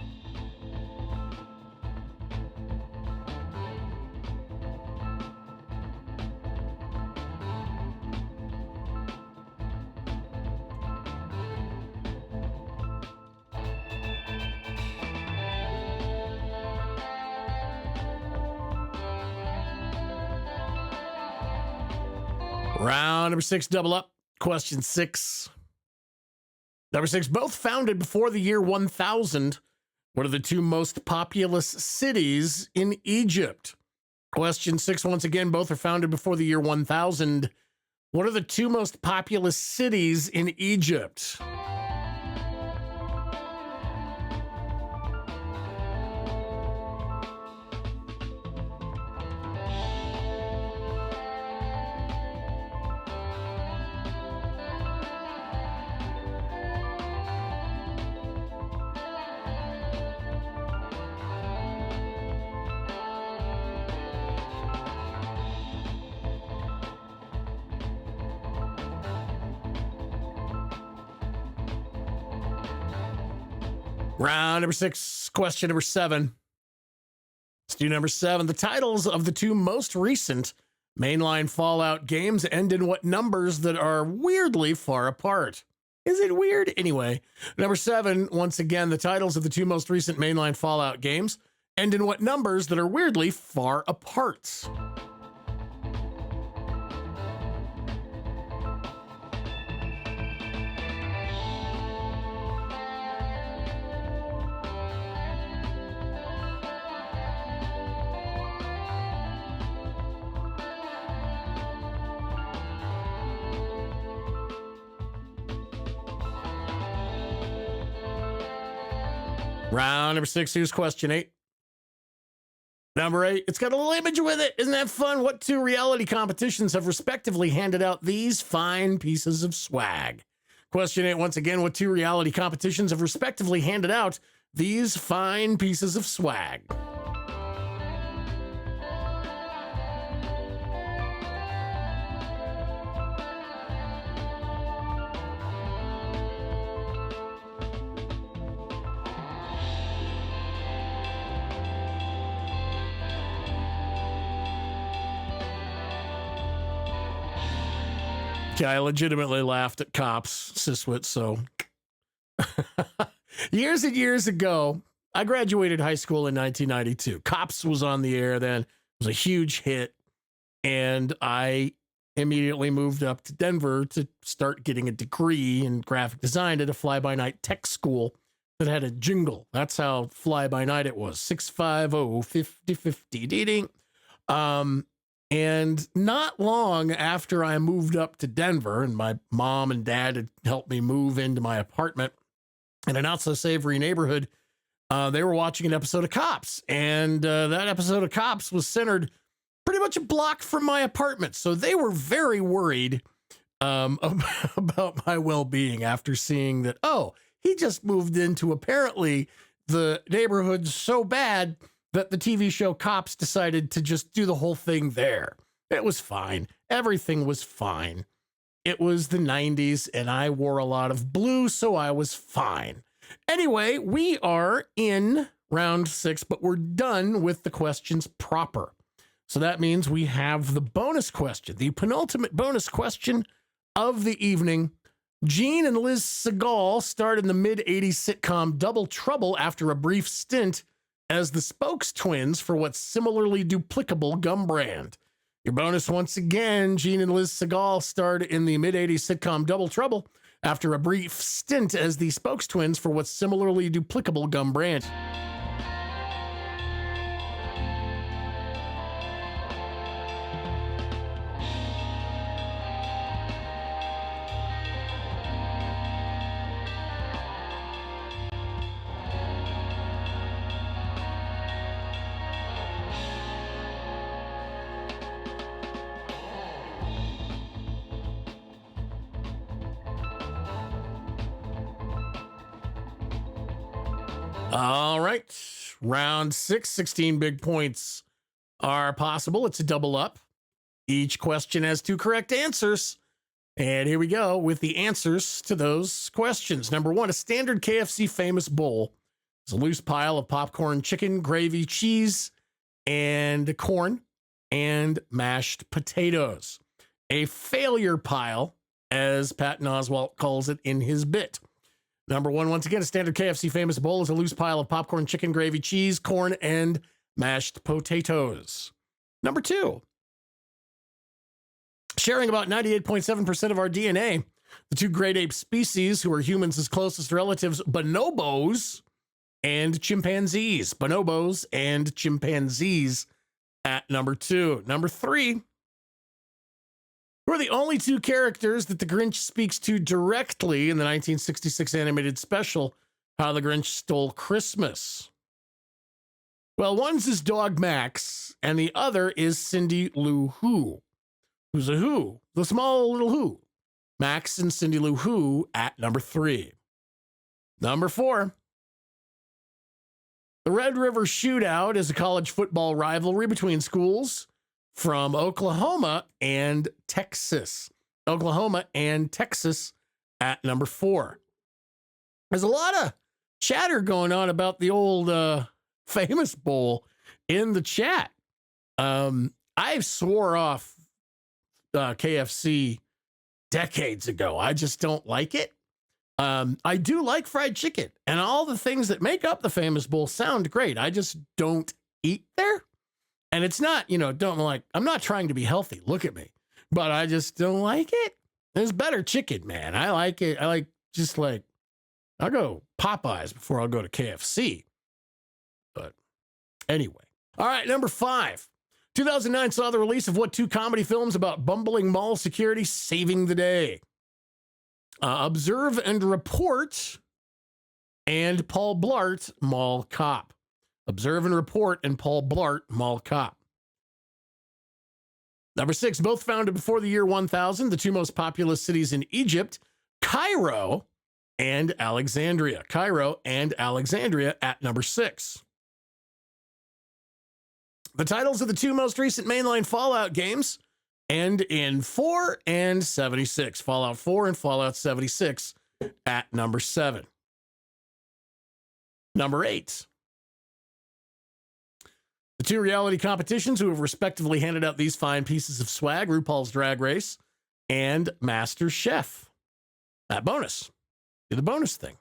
Round number 6, double up. Question 6. Number 6, both founded before the year 1000. What are the two most populous cities in Egypt? Question 6, once again, both are founded before the year 1000. What are the two most populous cities in Egypt? Round number 6, question number 7. Let's do number 7. The titles of the two most recent mainline Fallout games end in what numbers that are weirdly far apart? Is it weird? Anyway, number 7, once again, the titles of the two most recent mainline Fallout games end in what numbers that are weirdly far apart? Round number 6, here's question 8. Number 8, it's got a little image with it. Isn't that fun? What two reality competitions have respectively handed out these fine pieces of swag? Question 8, once again, what two reality competitions have respectively handed out these fine pieces of swag? I legitimately laughed at Cops, Siswit, so. Years and years ago, I graduated high school in 1992. Cops was on the air then. It was a huge hit. And I immediately moved up to Denver to start getting a degree in graphic design at a fly-by-night tech school that had a jingle. That's how fly-by-night it was. 650-5050. Ding. And not long after I moved up to Denver, and my mom and dad had helped me move into my apartment in a not-so-savory neighborhood, they were watching an episode of Cops. And that episode of Cops was centered pretty much a block from my apartment. So they were very worried about my well-being after seeing that, oh, he just moved into apparently the neighborhood so bad that the TV show Cops decided to just do the whole thing there. It was fine. Everything was fine. It was the 90s, and I wore a lot of blue, so I was fine. Anyway, we are in round 6, but we're done with the questions proper. So that means we have the bonus question, the penultimate bonus question of the evening. Gene and Liz Segal starred in the mid-80s sitcom Double Trouble after a brief stint as the Spokes twins for what's similarly duplicable gum brand. Your bonus once again, Gene and Liz Segal starred in the mid-80s sitcom Double Trouble after a brief stint as the Spokes twins for what's similarly duplicable gum brand. All right, round 6, 16 big points are possible. It's a double up. Each question has 2 correct answers. And here we go with the answers to those questions. Number one, a standard KFC famous bowl is a loose pile of popcorn, chicken, gravy, cheese, and corn, and mashed potatoes. A failure pile, as Patton Oswalt calls it in his bit. Number one, once again, a standard KFC famous bowl is a loose pile of popcorn, chicken, gravy, cheese, corn, and mashed potatoes. Number two, sharing about 98.7% of our DNA, the two great ape species who are humans' closest relatives, bonobos and chimpanzees. Bonobos and chimpanzees at number two. Number three, who are the only two characters that the Grinch speaks to directly in the 1966 animated special, How the Grinch Stole Christmas? Well, one's his dog Max, and the other is Cindy Lou Who. Who's a who? The small little who. Max and Cindy Lou Who at number three. Number four, the Red River Shootout is a college football rivalry between schools from Oklahoma and Texas. Oklahoma and Texas at number four. There's a lot of chatter going on about the old famous bowl in the chat. I swore off KFC decades ago. I just don't like it. I do like fried chicken, and all the things that make up the famous bowl sound great. I just don't eat there. And it's not, I'm not trying to be healthy. Look at me. But I just don't like it. There's better chicken, man. I like it. I'll go Popeyes before I'll go to KFC. But anyway. All right, number five. 2009 saw the release of what two comedy films about bumbling mall security saving the day? Observe and Report and Paul Blart, Mall Cop. Observe and Report and Paul Blart, Mall Cop. Number six, both founded before the year 1000, the two most populous cities in Egypt, Cairo and Alexandria. Cairo and Alexandria at number six. The titles of the two most recent mainline Fallout games end in 4 and 76. Fallout 4 and Fallout 76 at number 7. Number 8. The two reality competitions who have respectively handed out these fine pieces of swag, RuPaul's Drag Race and Master Chef. That bonus. Do the bonus thing.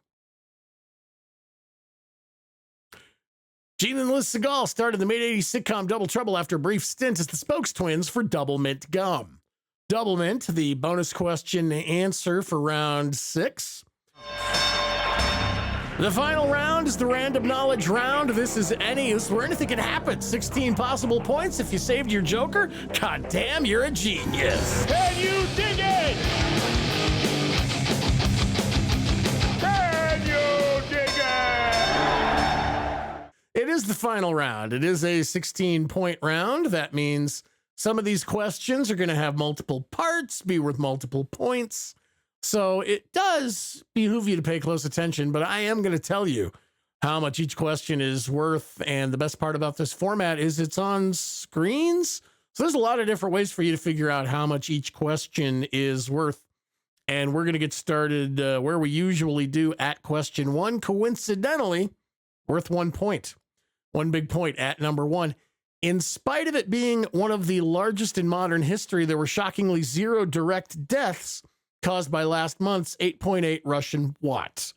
Gene and Liz Segal started the mid-80s sitcom Double Trouble after a brief stint as the spokes-twins for Double Mint Gum. Double Mint, the bonus question answer for round 6. The final round is the random knowledge round. This is where anything can happen. 16 possible points if you saved your joker. God damn, you're a genius. Can you dig it? Can you dig it? It is the final round. It is a 16-point round. That means some of these questions are going to have multiple parts, be worth multiple points. So it does behoove you to pay close attention, but I am going to tell you how much each question is worth. And the best part about this format is it's on screens. So there's a lot of different ways for you to figure out how much each question is worth. And we're going to get started where we usually do at question 1. Coincidentally, worth 1 point. 1 big point at number 1. In spite of it being one of the largest in modern history, there were shockingly 0 direct deaths caused by last month's 8.8 Russian watts.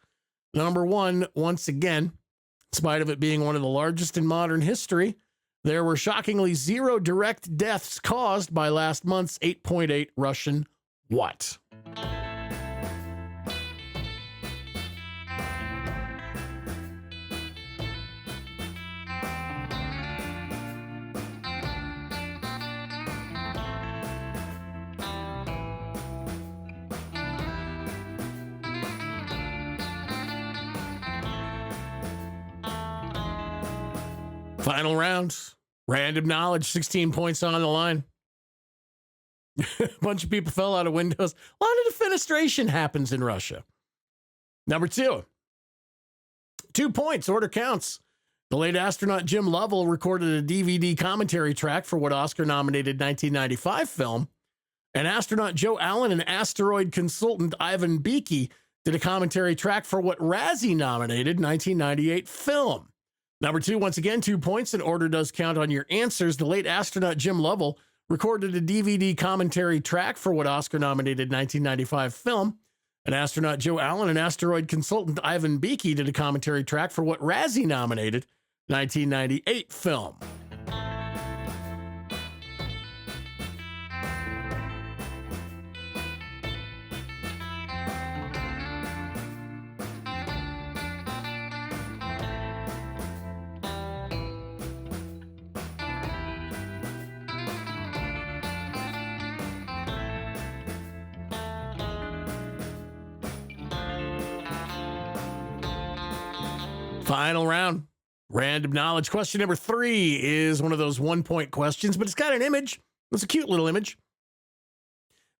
Number 1, once again, in spite of it being one of the largest in modern history, there were shockingly 0 direct deaths caused by last month's 8.8 Russian watt. Final round, random knowledge, 16 points on the line. A bunch of people fell out of windows. A lot of defenestration happens in Russia. Number 2, 2 points, order counts. The late astronaut Jim Lovell recorded a DVD commentary track for what Oscar-nominated 1995 film And astronaut Joe Allen and asteroid consultant Ivan Beakey did a commentary track for what Razzie-nominated 1998 film. Number 2, once again, 2 points, and order does count on your answers. The late astronaut Jim Lovell recorded a DVD commentary track for what Oscar-nominated 1995 film. And astronaut Joe Allen and asteroid consultant Ivan Beakey did a commentary track for what Razzie-nominated 1998 film. Final round. Random knowledge. Question number 3 is one of those 1-point questions, but it's got an image. It's a cute little image.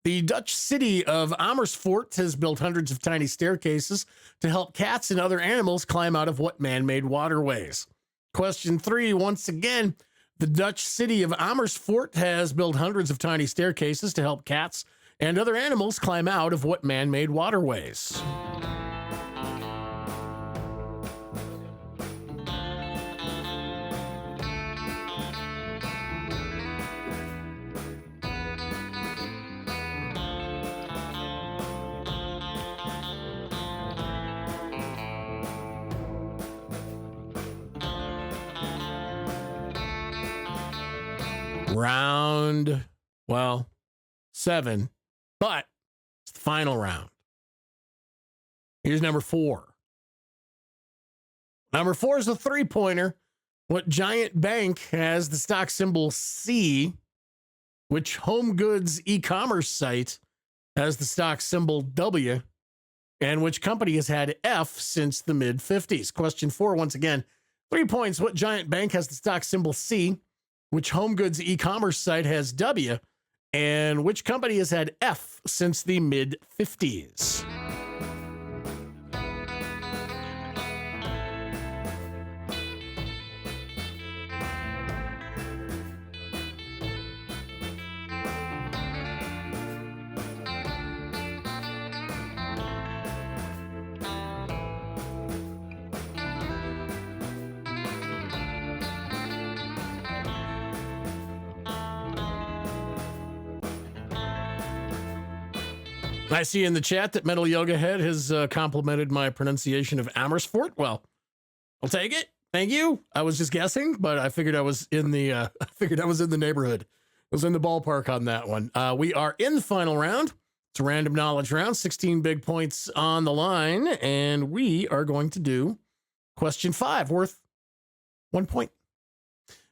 The Dutch city of Amersfoort has built hundreds of tiny staircases to help cats and other animals climb out of what man-made waterways? Question 3, once again, the Dutch city of Amersfoort has built hundreds of tiny staircases to help cats and other animals climb out of what man-made waterways? Round, 7, but it's the final round. Here's number 4. Number 4 is a 3-pointer. What giant bank has the stock symbol C? Which home goods e-commerce site has the stock symbol W? And which company has had F since the mid-50s? Question 4, once again, 3 points. What giant bank has the stock symbol C? Which home goods e-commerce site has W? And which company has had F since the mid-50s? I see in the chat that Metal Yoga Head has complimented my pronunciation of Amersfoort. Well, I'll take it. Thank you. I was just guessing, but I figured I was in the neighborhood. I was in the ballpark on that one. We are in the final round. It's a random knowledge round. 16 big points on the line, and we are going to do question 5, worth 1 point.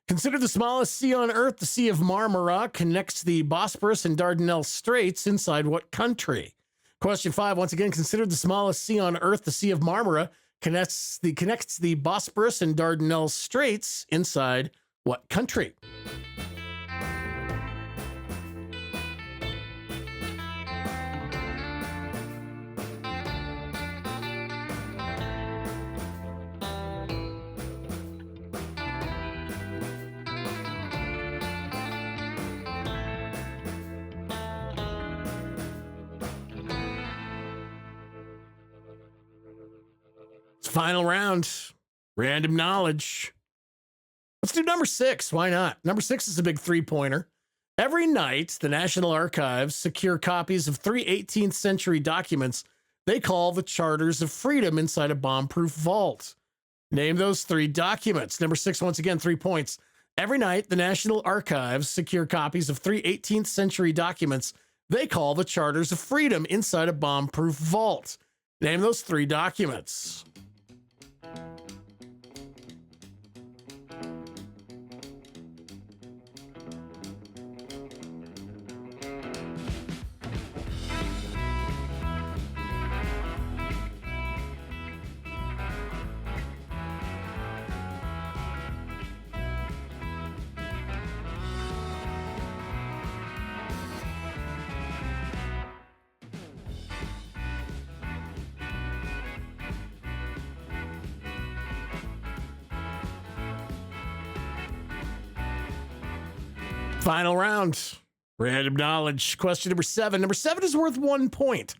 Consider the smallest sea on Earth. The Sea of Marmara connects the Bosporus and Dardanelles Straits inside what country? Question 5, once again, consider the smallest sea on Earth. The Sea of Marmara connects the Bosporus and Dardanelles Straits inside what country? Final round, random knowledge. Let's do number 6. Why not? Number 6 is a big 3-pointer. Every night, the National Archives secure copies of 3 18th century documents they call the Charters of Freedom inside a bomb-proof vault. Name those 3 documents. Number 6, once again, 3 points. Every night, the National Archives secure copies of 3 18th century documents they call the Charters of Freedom inside a bomb-proof vault. Name those 3 documents. Final round. Random knowledge. Question number 7. Number 7 is worth 1 point,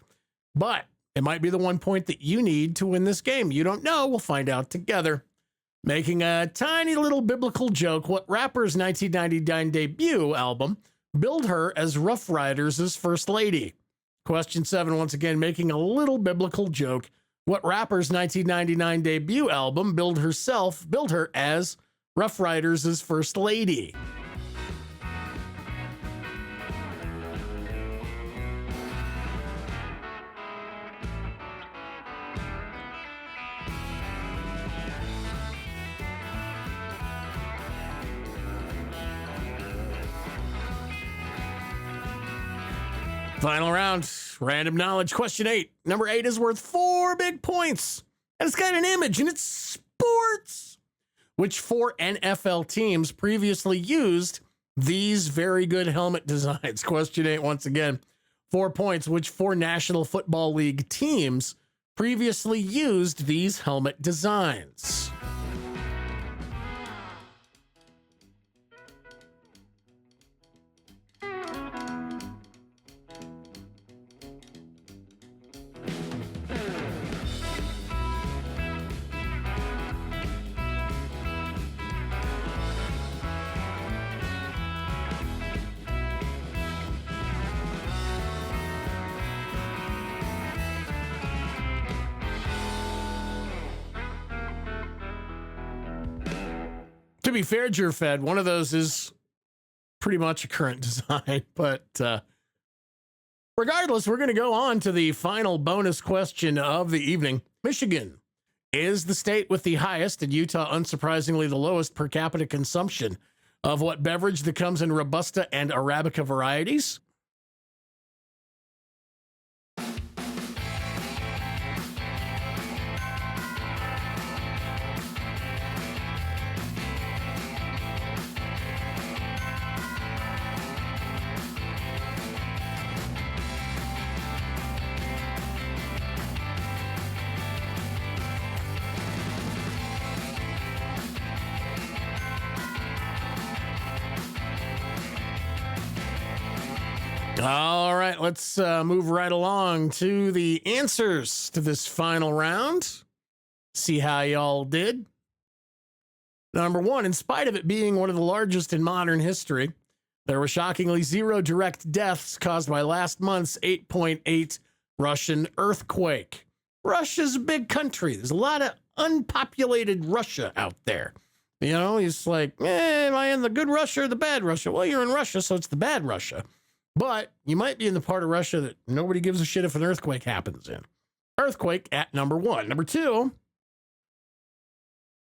but it might be the 1 point that you need to win this game. You don't know. We'll find out together. Making a tiny little biblical joke, what rapper's 1999 debut album billed her as Rough Riders' first lady? Question 7, once again, making a little biblical joke, what rapper's 1999 debut album billed her as Rough Riders' first lady? Final round, random knowledge. Question 8. Number 8 is worth 4 big points. And it's got an image, and it's sports. Which 4 NFL teams previously used these very good helmet designs? Question 8, once again, 4 points. Which 4 National Football League teams previously used these helmet designs? To be fair, Jerfed, one of those is pretty much a current design, but regardless, we're going to go on to the final bonus question of the evening. Michigan is the state with the highest, and Utah, unsurprisingly, the lowest per capita consumption of what beverage that comes in Robusta and Arabica varieties? All right, let's move right along to the answers to this final round. See how y'all did. Number 1, in spite of it being one of the largest in modern history, there were shockingly 0 direct deaths caused by last month's 8.8 Russian earthquake. Russia's a big country. There's a lot of unpopulated Russia out there. You know, it's like, am I in the good Russia or the bad Russia? Well, you're in Russia, so it's the bad Russia. But you might be in the part of Russia that nobody gives a shit if an earthquake happens in. Earthquake at number 1. Number 2,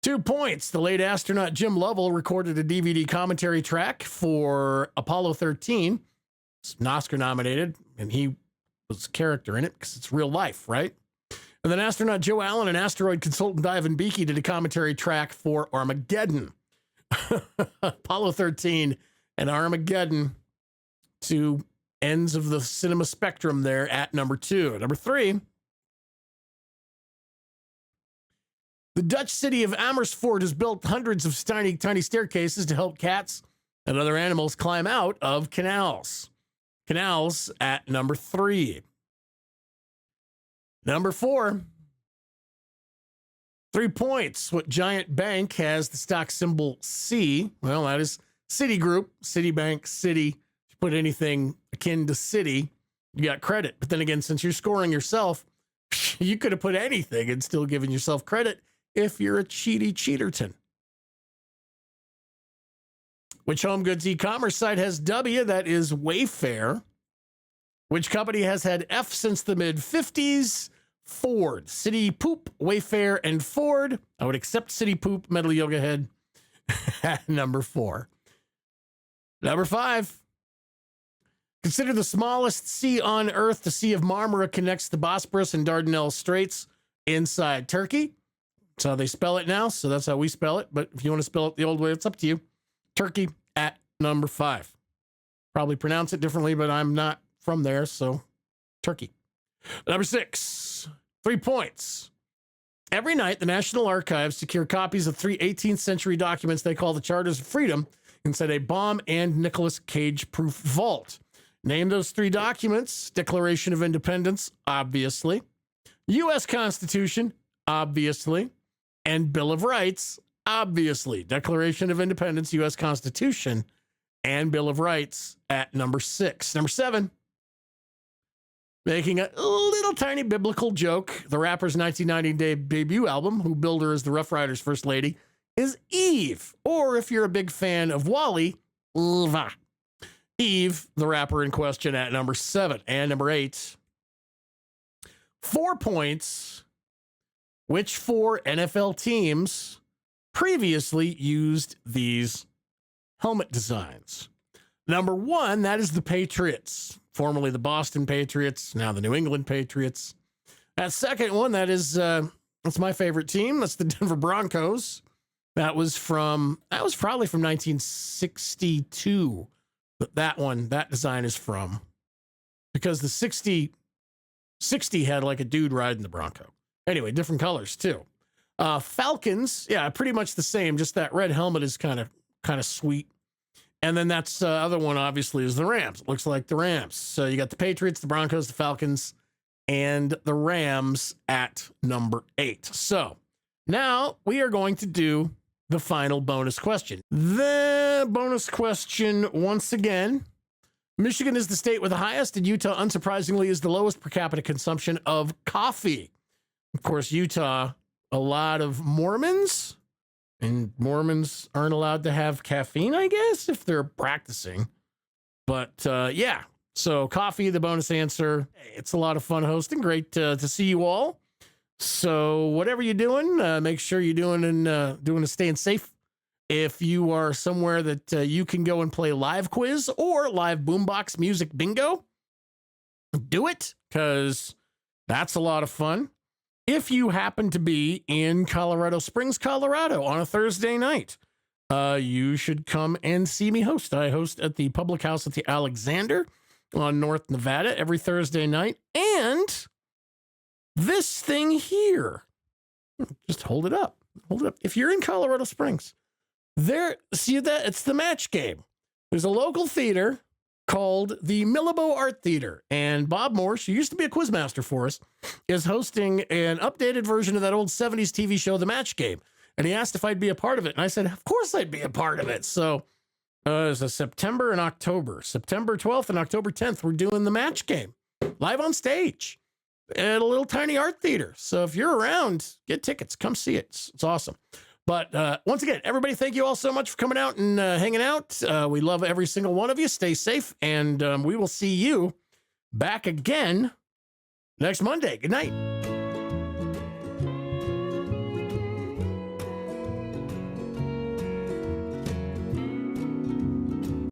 2 points. The late astronaut Jim Lovell recorded a DVD commentary track for Apollo 13. It's an Oscar nominated, and he was a character in it because it's real life, right? And then astronaut Joe Allen and asteroid consultant Ivan Beakey did a commentary track for Armageddon. Apollo 13 and Armageddon, 2 ends of the cinema spectrum there at number 2. Number 3, the Dutch city of Amersfoort has built hundreds of tiny staircases to help cats and other animals climb out of canals. Canals at number 3. Number 4, 3 points. What giant bank has the stock symbol C? Well, that is Citigroup, Citibank, Citi. Put anything akin to city, you got credit. But then again, since you're scoring yourself, you could have put anything and still given yourself credit if you're a cheaterton. Which home goods e-commerce site has W? That is Wayfair. Which company has had F since the mid-50s? Ford. City Poop, Wayfair, and Ford. I would accept City Poop, Metal Yoga Head, at number 4. Number 5. Consider the smallest sea on Earth. The Sea of Marmara connects the Bosporus and Dardanelles Straits inside Turkey. That's how they spell it now, so that's how we spell it. But if you want to spell it the old way, it's up to you. Turkey at number 5. Probably pronounce it differently, but I'm not from there, so Turkey. Number 6, 3 points. Every night, the National Archives secure copies of 3 18th century documents they call the Charters of Freedom inside a bomb and Nicolas Cage-proof vault. Name those three documents. Declaration of Independence, obviously. U.S. Constitution, obviously. And Bill of Rights, obviously. Declaration of Independence, U.S. Constitution, and Bill of Rights at number 6. Number 7, making a little tiny biblical joke. The rapper's 1990 debut album, who billed her as the Rough Riders' first lady, is Eve. Or if you're a big fan of Wally, Eva. Eve, the rapper in question, at number 7. And number 8, 4 points. Which 4 NFL teams previously used these helmet designs? Number 1, that is the Patriots, formerly the Boston Patriots, now the New England Patriots. That second one, that's my favorite team. That's the Denver Broncos. That was probably from 1962. But that design is from, because the 60 had like a dude riding the Bronco. Anyway, different colors too. Falcons, yeah, pretty much the same. Just that red helmet is kind of sweet. And then that's other one, obviously, is the Rams. It looks like the Rams. So you got the Patriots, the Broncos, the Falcons, and the Rams at number 8. So now we are going to do the final bonus question. The bonus question, once again, Michigan is the state with the highest, and Utah, unsurprisingly, is the lowest per capita consumption of coffee. Of course, Utah, a lot of Mormons, and Mormons aren't allowed to have caffeine, I guess, if they're practicing. But yeah, so coffee, the bonus answer. It's a lot of fun hosting. Great to see you all. So whatever you're doing, make sure you're doing and staying safe. If you are somewhere that you can go and play live quiz or live boombox music bingo, do it, because that's a lot of fun. If you happen to be in Colorado Springs, Colorado on a Thursday night, you should come and see me host. I host at the Public House at the Alexander on North Nevada every Thursday night. And this thing here, just hold it up. Hold it up. If you're in Colorado Springs, see that? It's the match game. There's a local theater called the Millabo Art Theater. And Bob Morse, who used to be a quizmaster for us, is hosting an updated version of that old 70s TV show, The Match Game. And he asked if I'd be a part of it. And I said, of course I'd be a part of it. So it's a September and October. September 12th and October 10th, we're doing The Match Game live on stage at a little tiny art theater. So if you're around, get tickets. Come see it. It's awesome. But once again, everybody, thank you all so much for coming out and hanging out. We love every single one of you. Stay safe, and we will see you back again next Monday. Good night.